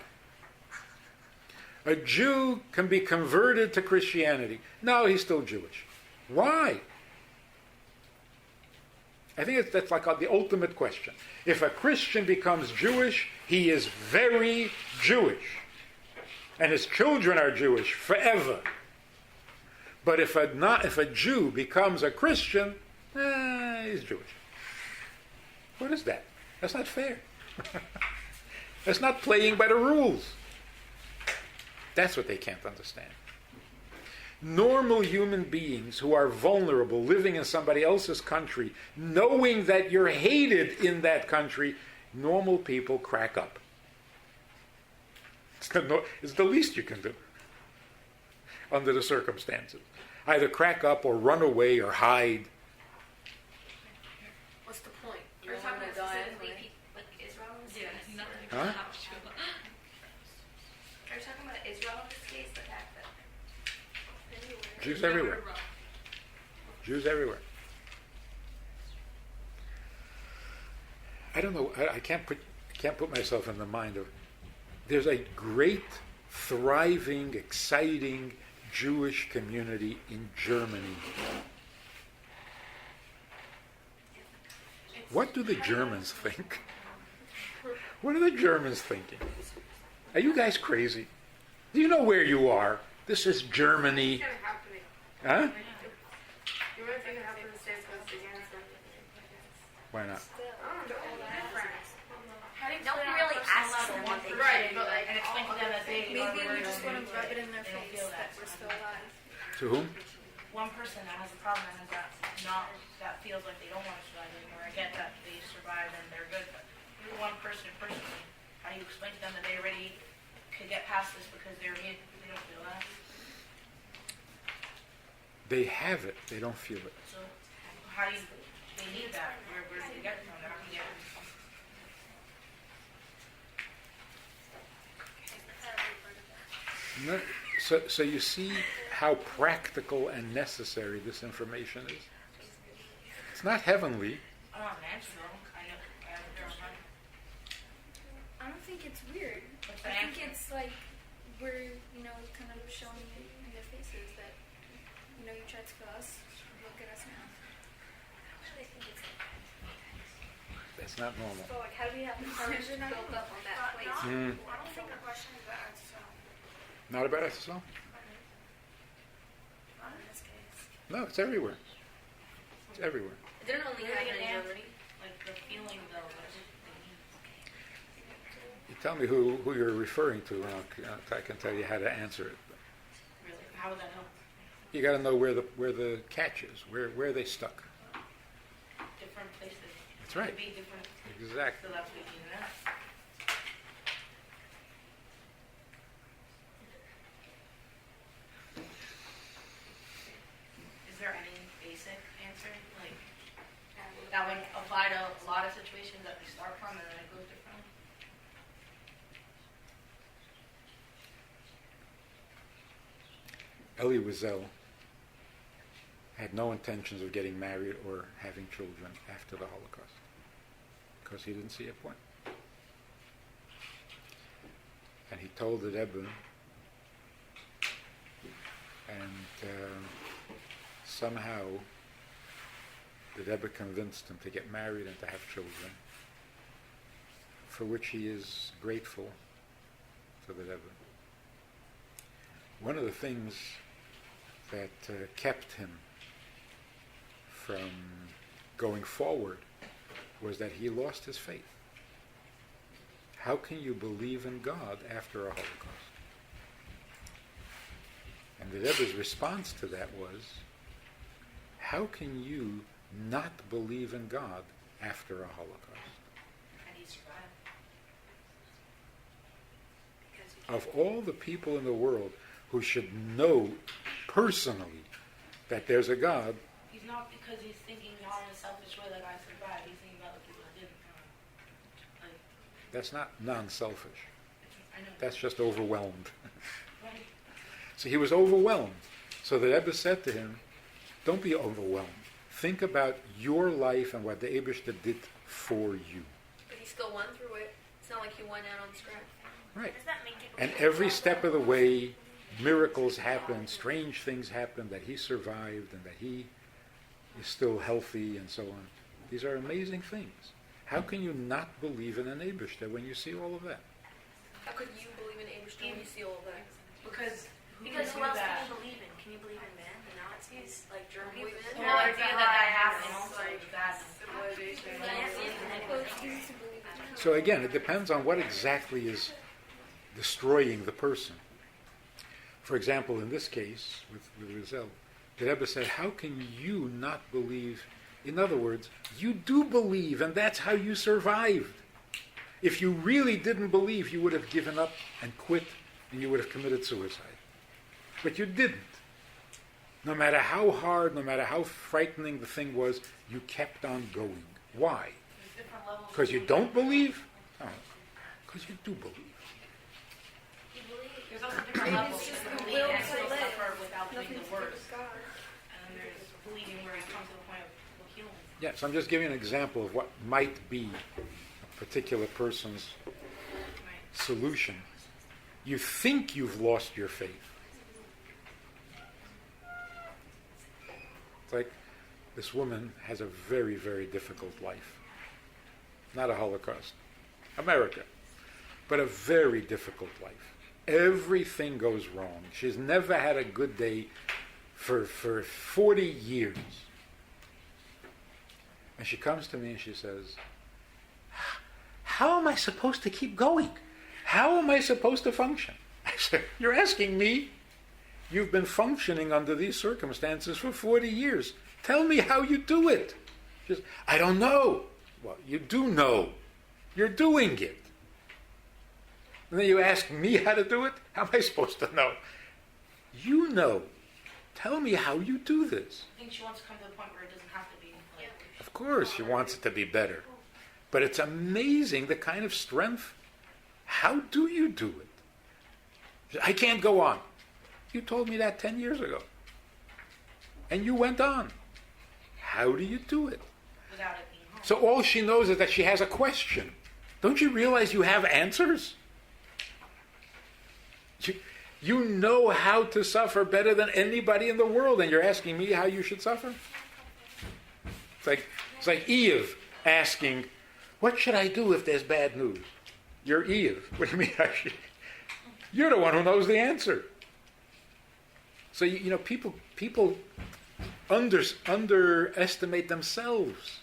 A: A Jew can be converted to Christianity. No, he's still Jewish. Why? I think that's like the ultimate question. If a Christian becomes Jewish, he is very Jewish. And his children are Jewish forever. But if a Jew becomes a Christian, he's Jewish. What is that? That's not fair. That's not playing by the rules. That's what they can't understand. Normal human beings who are vulnerable, living in somebody else's country, knowing that you're hated in that country, normal people crack up. It's the least you can do under the circumstances. Either crack up or run away or hide.
F: What's the point? You
C: Are you
F: don't
C: talking
F: want to
C: about
F: die
C: specifically
F: anyway.
C: like Israel? in this
D: Yeah,
C: case?
D: nothing.
A: Huh?
C: Are you talking about Israel in this case? The fact that
A: Jews everywhere. Jews everywhere. I don't know. I can't put myself in the mind of. There's a great, thriving, exciting Jewish community in Germany. What do the Germans think? What are the Germans thinking? Are you guys crazy? Do you know where you are? This is Germany. Huh? Why not?
B: Don't really ask them what they
G: Right,
B: do.
G: but like, and explain to them that they
E: Maybe
G: are
E: we just want to
G: going
E: rub it
G: do
E: in their
G: They don't
E: face
G: feel
E: that
G: that.
E: we're still alive.
A: To whom?
G: One person that has a problem and that feels like they don't want to survive anymore. I get that they survive and they're good, but you're one person personally. How do you explain to them that they already could get past this because they're in. They don't feel that.
A: They have it, they don't feel it.
G: So how do you? They need that. Where do they get it from? How do you get it from?
A: No, so you see how practical and necessary this information is. It's not heavenly.
G: I don't have an answer though. I know. I have a different one.
E: I don't think it's weird.
G: What's the
E: I think
G: answer?
E: it's like we're, kind of showing it in their faces that, you tried to kill us. Look at us now.
B: Actually, I think it's
A: That's not normal.
H: So, like, how do we have the permission built up on that place?
A: Mm.
E: I don't think the question is that, so
A: Not about SSL?
E: not in this case.
A: No, it's everywhere. It's everywhere.
F: It didn't only
G: Really
F: happen
G: an
F: in
G: answer.
F: Germany.
G: Like the feeling though. What is it they need?
A: You tell me who you're referring to, and I can tell you how to answer it.
G: Really? How would that help?
A: You got to know where the catch is, where they stuck.
G: Different places.
A: That's right.
G: Could be different.
A: Exactly.
G: So that's what you need to know. Is there any basic answer? Like, that would apply to a lot of situations that we start from and then it goes differently?
A: Elie Wiesel had no intentions of getting married or having children after the Holocaust because he didn't see a point. And he told the Rebbe, and somehow the Rebbe convinced him to get married and to have children, for which he is grateful to the Rebbe. One of the things that kept him from going forward was that he lost his faith. How can you believe in God after a Holocaust? And the Rebbe's response to that was, how can you not believe in God after a Holocaust?
G: How do you survive?
A: Of all the people in the world who should know personally that there's a God,
G: He's not because he's thinking not in a selfish way like I survived. He's thinking about the people that didn't. Like,
A: that's not non-selfish.
G: I know.
A: That's just overwhelmed.
G: Right.
A: So he was overwhelmed. So the Rebbe said to him, don't be overwhelmed. Think about your life and what the Eibishter did for you.
F: But he still went through it. It's not like he went out on strength.
A: Right.
B: Does that make people
A: And
B: feel
A: every
B: better?
A: step of the way, miracles happen, strange things happen, that he survived and that he is still healthy and so on. These are amazing things. How can you not believe in an Eibishter when you see all of that?
F: How could you believe in Abraham when you see all of that?
G: Because
B: Because who
G: would
B: else
G: do that?
B: can you believe in? Can you believe in men, the Nazis, like Germany?
F: Believe
G: The
F: in
G: whole idea that happened
F: It's
G: also
F: like
G: is bad.
F: civilization.
E: Well, it's easy to believe in.
A: So again, it depends on what exactly is destroying the person. For example, in this case, with Rizal, the Rebbe said, how can you not believe? In other words, you do believe, and that's how you survived. If you really didn't believe, you would have given up and quit, and you would have committed suicide. But you didn't. No matter how hard, no matter how frightening the thing was, you kept on going. Why?
G: There's different levels.
A: Because you don't believe? No, because you do believe.
B: You believe?
G: There's also different
E: Maybe
G: levels.
E: it's just
G: You
E: the
G: can
E: will
G: believe and
E: to
G: still
E: live.
G: suffer without doing
E: Nothing to
G: the
E: do
G: worst.
E: with God.
G: And then there's believing where you come to the point of healing.
A: Yes, I'm just giving an example of what might be a particular person's
G: Right.
A: solution. You think you've lost your faith. It's like this woman has a very, very difficult life. Not a Holocaust. America. But a very difficult life. Everything goes wrong. She's never had a good day for 40 years. And she comes to me and she says, how am I supposed to keep going? How am I supposed to function? I said, you're asking me? You've been functioning under these circumstances for 40 years. Tell me how you do it. She says, I don't know. Well, you do know. You're doing it. And then you ask me how to do it? How am I supposed to know? You know. Tell me how you do this.
G: I think she wants to come to the point where it doesn't have to be. Like,
A: Of course, she wants it to be better. But it's amazing the kind of strength. How do you do it? I can't go on. You told me that 10 years ago. And you went on. How do you do it?
G: without it being hard.
A: So all she knows is that she has a question. Don't you realize you have answers? You know how to suffer better than anybody in the world, and you're asking me how you should suffer? It's like Eve asking, what should I do if there's bad news? You're Eve. What do you mean? You're the one who knows the answer. So you know, people underestimate themselves.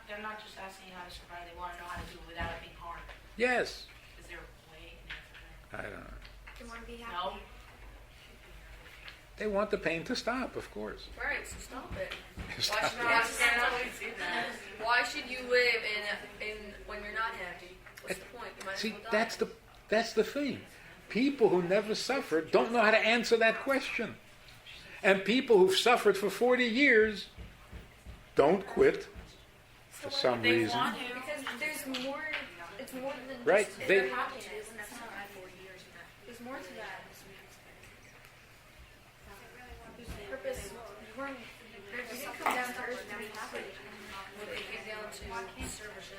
G: They're not just asking you how to survive. They want to know how to do it without it being hard.
A: Yes.
G: Is there a way?
A: I don't know.
H: They want to be happy.
G: No.
A: They want the pain to stop, of course.
F: Right, so stop it.
A: Stop
F: Why should
A: it.
F: you have to stand up and do that? Why should you live in when you're not happy? What's the point? You might
A: See,
F: as well die.
A: that's the thing. People who never suffered don't know how to answer that question. And people who've suffered for 40 years don't quit for some
D: They
A: reason.
D: want to.
E: Because there's more. It's more than
A: Right,
E: just
A: they-
E: their happiness. There's more to that. There's purpose. You didn't come down to earth to be happy.
F: When it came down to service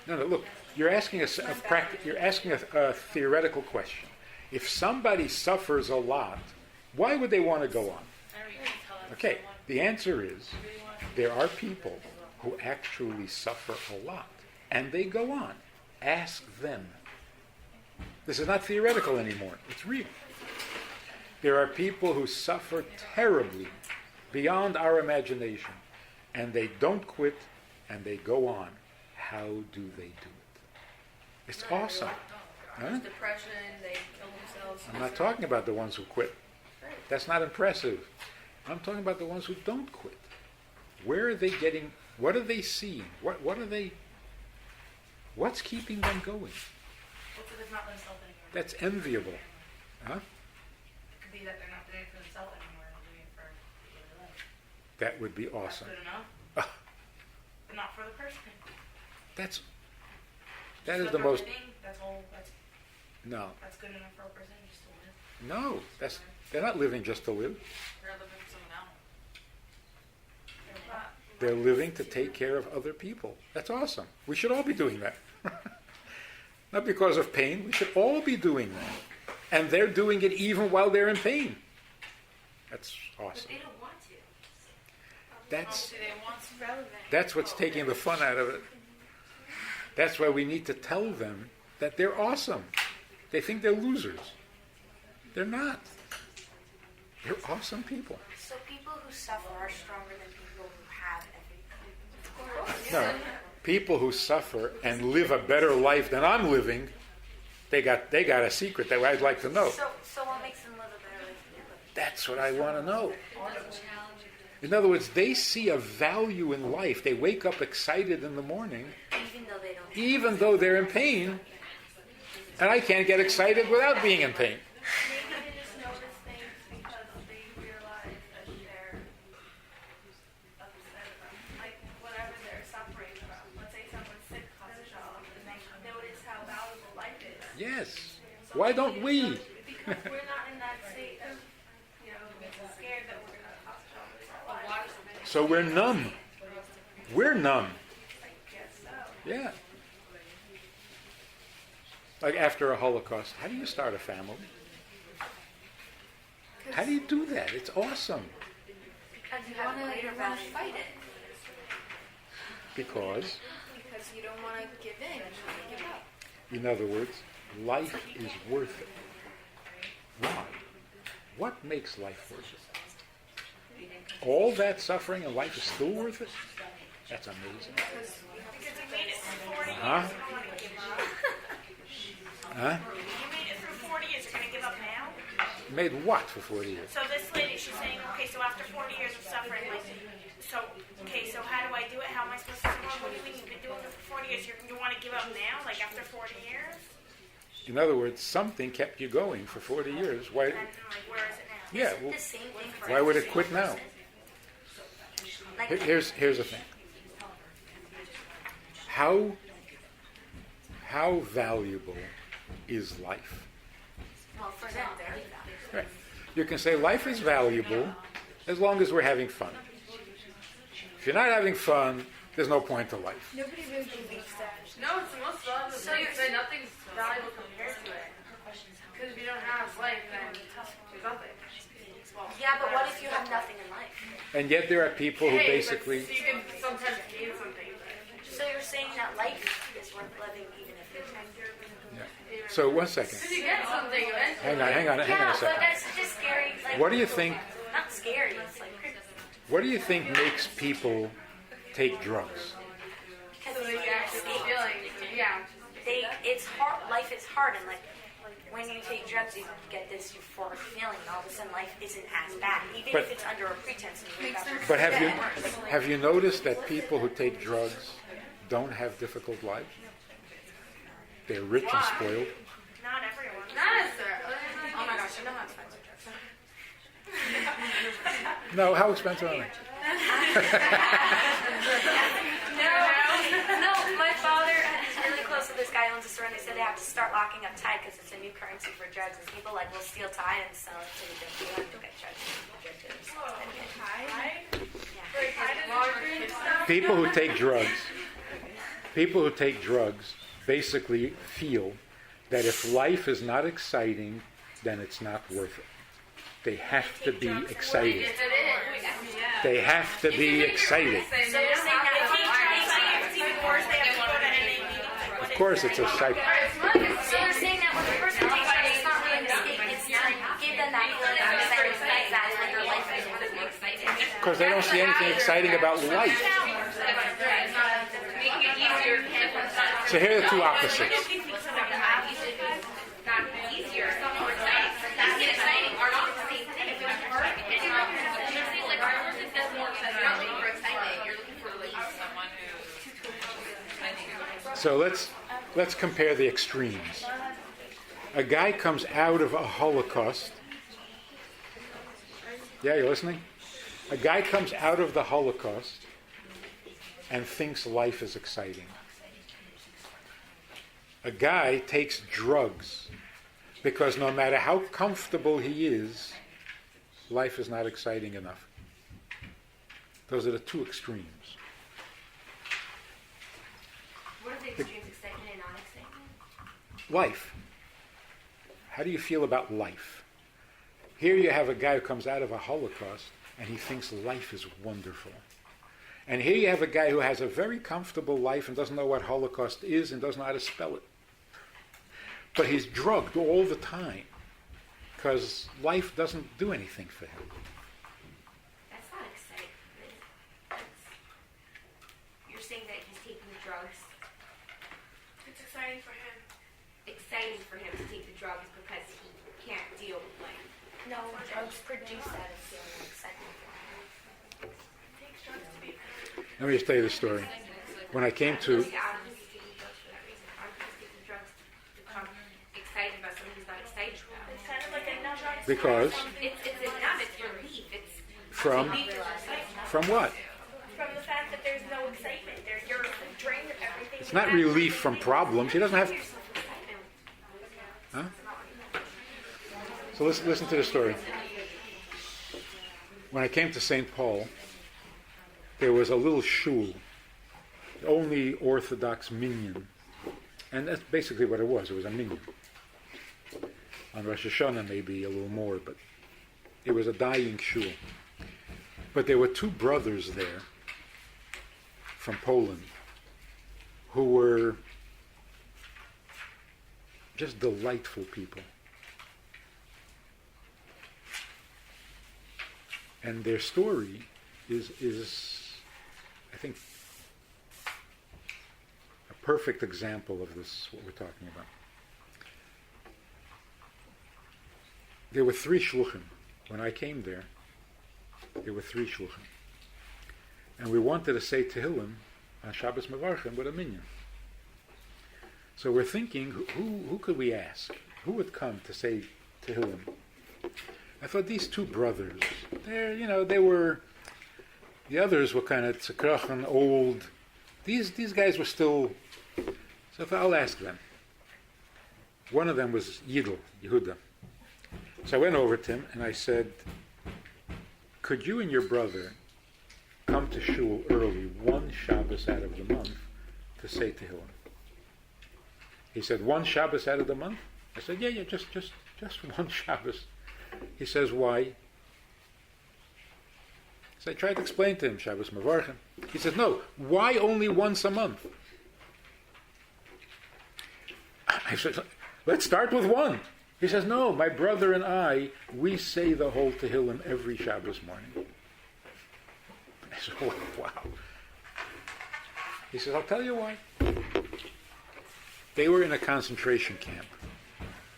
F: and
A: No, look, you're asking a theoretical question. If somebody suffers a lot, why would they want to go on? Okay, the answer is there are people who actually suffer a lot, and they go on. Ask them. This is not theoretical anymore. It's real. There are people who suffer terribly beyond our imagination, and they don't quit, and they go on. How do they do it? It's awesome. Huh?
F: depression, they kill themselves.
A: I'm not talking about the ones who quit. That's not impressive. I'm talking about the ones who don't quit. Where are they getting, what are they seeing? What are they, what's keeping them going?
G: What's if it's not themselves anymore?
A: That's enviable. Huh?
G: It could be that they're not doing it for themselves anymore. They're doing it for the other life.
A: That would be awesome.
G: That's good enough. But not for the person.
A: That
G: Just
A: is
G: what
A: the
G: they're
A: most,
G: living,
A: no,
G: that's good enough for a person just to live.
A: no, they're not living just to live.
D: They're living for someone else.
A: They're living to take care of other people. That's awesome. We should all be doing that. Not because of pain. We should all be doing that. And they're doing it even while they're in pain. That's awesome.
C: They don't want to.
A: That's
E: Relevant.
A: That's what's taking the fun out of it. That's why we need to tell them that they're awesome. They think they're losers. They're not. They're awesome people.
B: So people who suffer are stronger than people who have everything.
A: No, people who suffer and live a better life than I'm living, they got a secret that I'd like to know.
B: So what makes them live a better life than you live?
A: That's what I want to know. In other words, they see a value in life. They wake up excited in the morning,
B: Even though they don't.
A: even though they're in pain. And I can't get excited without being in pain.
H: Maybe they just notice things because they realize that they're upset about, like, whatever they're suffering from. Let's say someone's sick, has a job, and they notice how valuable life is.
A: Yes. Why don't we?
H: Because we're not in that state of, scared that we're going to cause trouble with our lives.
A: So we're numb. We're numb. Yeah. Like after a Holocaust, how do you start a family? How do you do that? It's awesome.
B: Because you want to fight it.
A: Because,
E: Because you don't want to give in. You want to give up.
A: in other words, life is worth it. Why? What makes life worth it? All that suffering and life is still worth it? That's amazing.
C: Because you made it through 40 years.
A: Huh?
C: You don't want to give up.
A: Huh?
C: You made it through 40 years. You're going to give up now?
A: Made what for 40 years?
C: So this lady, she's saying, okay, so after 40 years of suffering, so how do I do it? How am I supposed to survive? What do you mean? You've been doing it for 40 years. You want to
A: In other words, something kept you going for 40 years. Why?
B: And, like, where is it now?
A: Yeah.
B: Is it
A: Well,
B: the same thing for
A: why would it
B: every
A: quit
B: single
A: now?
B: person? Like,
A: Here's the thing. How valuable is life?
B: well, for them, very valuable.
A: Right. You can say life is valuable as long as we're having fun. If you're not having fun, there's no point to life.
E: Nobody really believes that.
D: No, it's the most valuable thing. So nothing's valuable compared to it. Because if you don't have life, then there's nothing. Well,
B: Yeah, but what if you have nothing in life?
A: And yet there are people who basically...
D: But you can sometimes gain something.
B: So you're saying that life is worth living even if you're
A: So 1 second.
D: Because you get something eventually.
A: Hang on
B: yeah,
A: a
B: but
A: second.
B: that's just scary. Like,
A: What do you think?
B: Not scary. It's like
A: What do you think makes people take drugs?
B: because
D: So
B: they
D: you
B: can't
D: actually
B: escape.
D: feeling, yeah.
B: It's hard. Life is hard, and like when you take drugs, you get this euphoric feeling, and all of a sudden life isn't as bad, even
A: But-
B: if it's under a pretense. And you wake up and
A: But
B: it's
A: have you noticed that people who take drugs don't have difficult lives? They're rich and spoiled.
B: not everyone.
D: Not necessarily.
B: Oh my gosh, you know how expensive drugs are.
A: No, how expensive are they?
B: No, my father is really close to this guy who owns a store, and they said they have to start locking up Tide because it's a new currency for drugs, and people like will steal Tide and sell it to the drug dealer and they'll get charged.
A: People who take drugs basically feel that if life is not exciting, then it's not worth it. They have to be excited.
D: Yes, it is. Yeah.
A: They have to be excited.
B: So you're saying that if they divorce, they have to go to NAB?
A: Of course, it's a cycle.
B: So you're saying that when the person takes drugs, it's not really an escape, it's to give them that feeling of excitement, exactly like their life is worth exciting.
A: Because they don't see anything exciting about life. So here are the two opposites.
C: Not easier, some more exciting. Not exciting are not the same thing. It's like our person says more exciting. You're not looking for excitement. You're looking for like someone who.
A: So let's compare the extremes. A guy comes out of a Holocaust. Yeah, you're listening? A guy comes out of the Holocaust and thinks life is exciting. A guy takes drugs because no matter how comfortable he is, life is not exciting enough. Those are the two extremes.
B: What are the extremes, excitement and non-excitement?
A: Life. How do you feel about life? Here you have a guy who comes out of a Holocaust and he thinks life is wonderful. And here you have a guy who has a very comfortable life and doesn't know what Holocaust is and doesn't know how to spell it. But he's drugged all the time because life doesn't do anything for him.
B: That's not exciting. You're saying that he's taking drugs.
H: It's exciting for him.
B: Exciting for him to take the drugs because he can't deal with life. No, drugs produce that feeling of excitement for him.
H: Takes drugs to be.
A: Let me just tell you the story. When I came to
B: Excited about something he's not excited about.
H: It's kind of like a numb.
A: because
B: It's a numb, it's relief. It's
A: from what?
H: From the fact that there's no excitement. You're drained of everything.
A: It's not relief from problems. He doesn't have. Huh? So listen to the story. When I came to St. Paul, there was a little shul, only Orthodox minyan, and that's basically what it was. It was a minyan. On Rosh Hashanah, maybe a little more, but it was a dying shul. But there were two brothers there from Poland who were just delightful people. And their story is I think, a perfect example of this, what we're talking about. There were 3 shluchim. When I came there were 3 shluchim. And we wanted to say Tehillim on Shabbos Mevarchim with a minyan. So we're thinking, who could we ask? Who would come to say Tehillim? I thought these two brothers, they were, the others were kind of tzekrochen, old. These guys were still, so I thought I'll ask them. One of them was Yehuda. So I went over to him and I said, could you and your brother come to shul early, one Shabbos out of the month, to say Tehillim? He said, one Shabbos out of the month? I said, yeah, just one Shabbos. He says, why? So I tried to explain to him, Shabbos Mevarchim. He says, no, why only once a month? I said, let's start with one. He says, no, my brother and I, we say the whole Tehillim every Shabbos morning. I said, wow. He says, I'll tell you why. They were in a concentration camp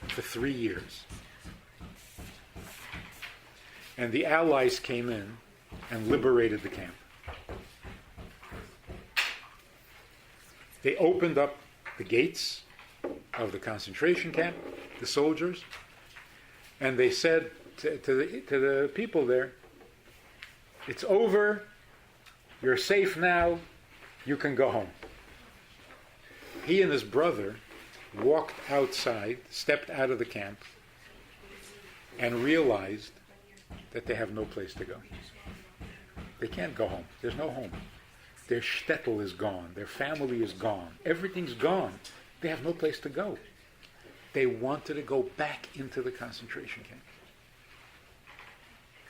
A: for 3 years. And the Allies came in and liberated the camp. They opened up the gates of the concentration camp, the soldiers, and they said to the people there, it's over, you're safe now, you can go home. He and his brother walked outside, stepped out of the camp, and realized that they have no place to go. They can't go home. There's no home. Their shtetl is gone. Their family is gone. Everything's gone. They have no place to go. They wanted to go back into the concentration camp.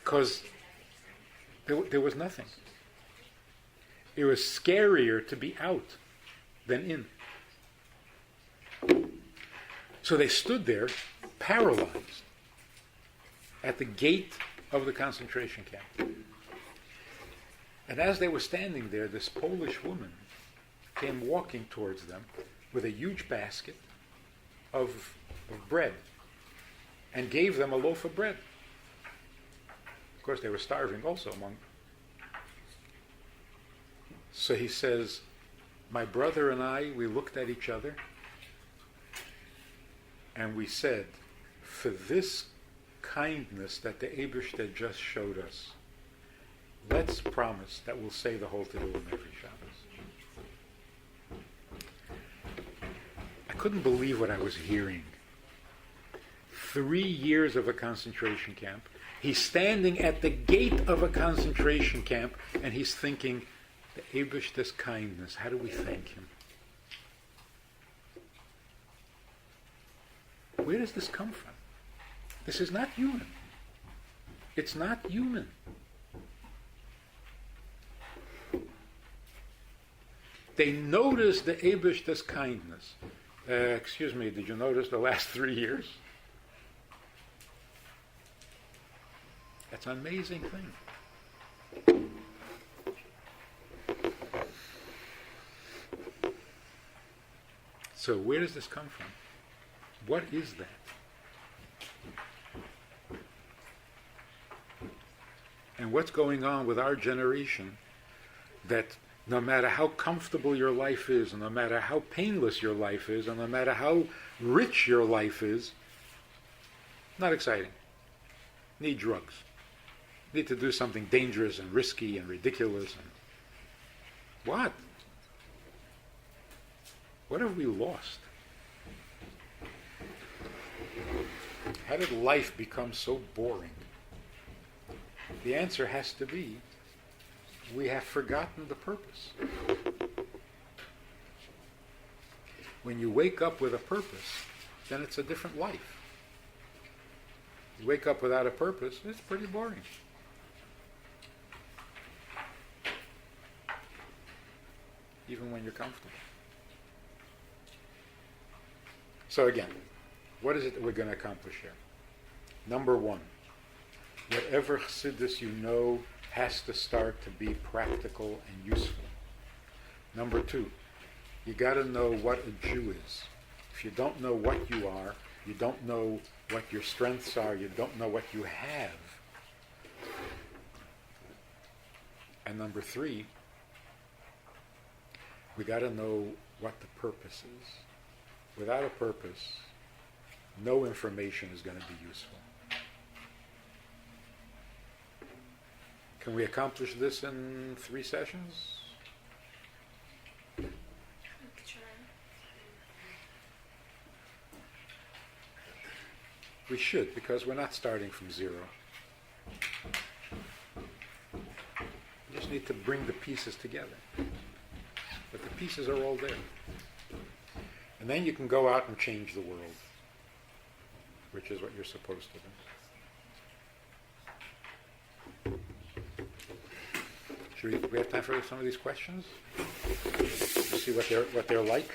A: Because there was nothing. It was scarier to be out than in. So they stood there, paralyzed, at the gate of the concentration camp. And as they were standing there, this Polish woman came walking towards them with a huge basket of bread and gave them a loaf of bread. Of course, they were starving also among. So he says, my brother and I, we looked at each other and we said, for this kindness that the Eibishter just showed us, let's promise that we'll say the whole Tehillim every Shabbos. I couldn't believe what I was hearing. 3 years of a concentration camp. He's standing at the gate of a concentration camp and he's thinking, the Eibishter's kindness, how do we thank him? Where does this come from? This is not human. It's not human. They noticed the Eibishter's kindness. Excuse me, did you notice the last 3 years? That's an amazing thing. So where does this come from? What is that? And what's going on with our generation that no matter how comfortable your life is, and no matter how painless your life is, and no matter how rich your life is, not exciting. Need drugs. Need to do something dangerous and risky and ridiculous. And what? What have we lost? How did life become so boring? The answer has to be, we have forgotten the purpose. When you wake up with a purpose, then it's a different life. You wake up without a purpose, it's pretty boring. Even when you're comfortable. So again, what is it that we're going to accomplish here? Number one, whatever chassidus you know has to start to be practical and useful. Number two, you got to know what a Jew is. If you don't know what you are, you don't know what your strengths are, you don't know what you have. And number three, we got to know what the purpose is. without a purpose, no information is going to be useful. Can we accomplish this in 3 sessions? We should, because we're not starting from zero. We just need to bring the pieces together. But the pieces are all there. And then you can go out and change the world, which is what you're supposed to do. Should we have time for some of these questions? To see what they're like?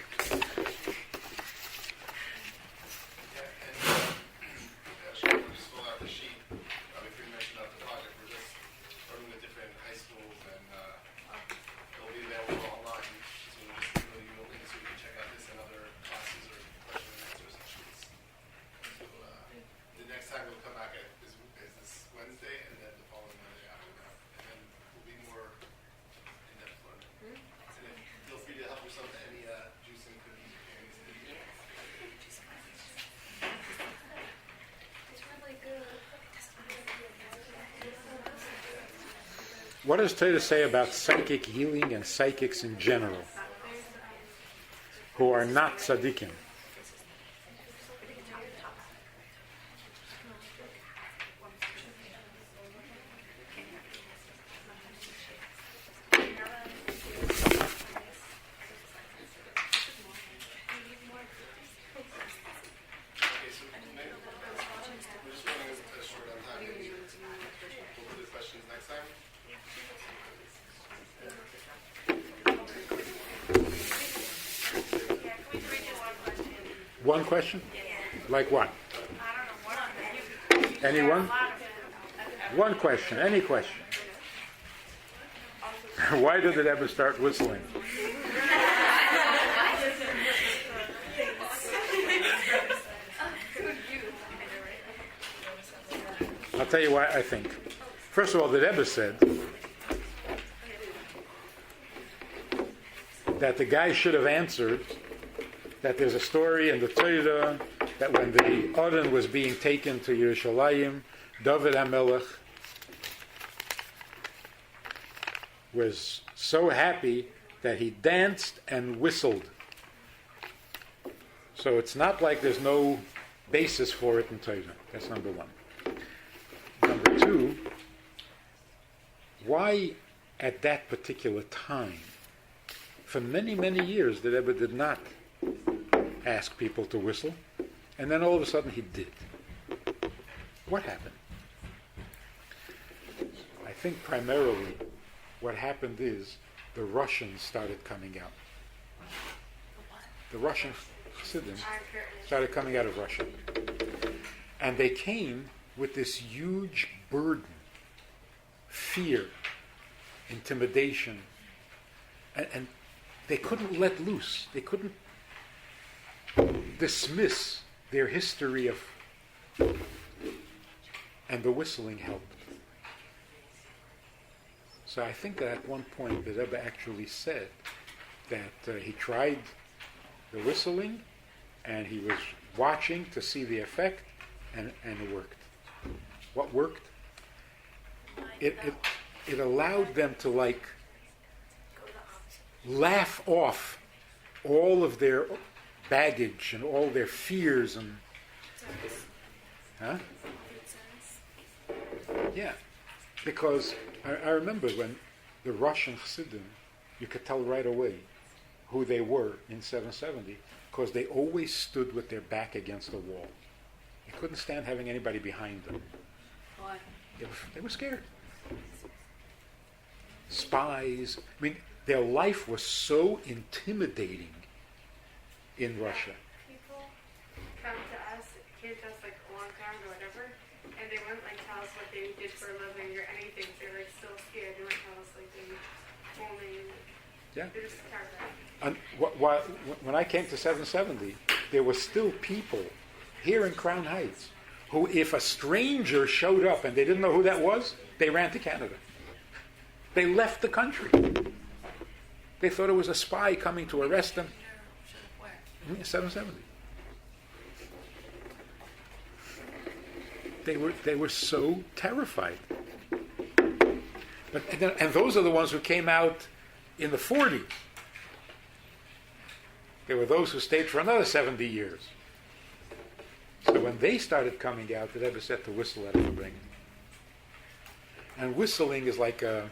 A: What does Torah say about psychic healing and psychics in general who are not tzaddikim? One question? Like what? Anyone? One question, any question. Why did it ever start whistling? I'll tell you why I think. First of all, the Rebbe said that the guy should have answered that there's a story in the Torah that when the Aron was being taken to Yerushalayim, David HaMelech was so happy that he danced and whistled. So it's not like there's no basis for it in Torah. That's number one. Number two, why at that particular time, for many, many years, the Rebbe did not ask people to whistle, and then all of a sudden he did. What happened? I think primarily what happened is the Russians started coming out. The Russian Chassidim started coming out of Russia. And they came with this huge burden, fear, intimidation, and they couldn't let loose. They couldn't dismiss their history of, and the whistling helped. So I think that at one point the Rebbe actually said that he tried the whistling and he was watching to see the effect, and it worked. What worked? It allowed them to laugh off all of their baggage and all their fears and yeah, because I remember when the Russian Chassidim, you could tell right away who they were in 770 because they always stood with their back against the wall. They couldn't stand having anybody behind them.
F: Why?
A: They were scared. Spies. I mean, their life was so intimidating in Russia.
I: People come to us, came to us like a long time or whatever, and they wouldn't like tell us what they did for a living or anything. They were so scared. They wouldn't tell us like they only.
A: Yeah.
I: They're just terrified.
A: And when I came to 770, there were still people here in Crown Heights who, if a stranger showed up and they didn't know who that was, they ran to Canada. They left the country. They thought it was a spy coming to arrest them. 770. They were so terrified. And those are the ones who came out in the 40s. There were those who stayed for another 70 years. So when they started coming out, the Rebbe said to whistle at the Farbrengen. And whistling is like a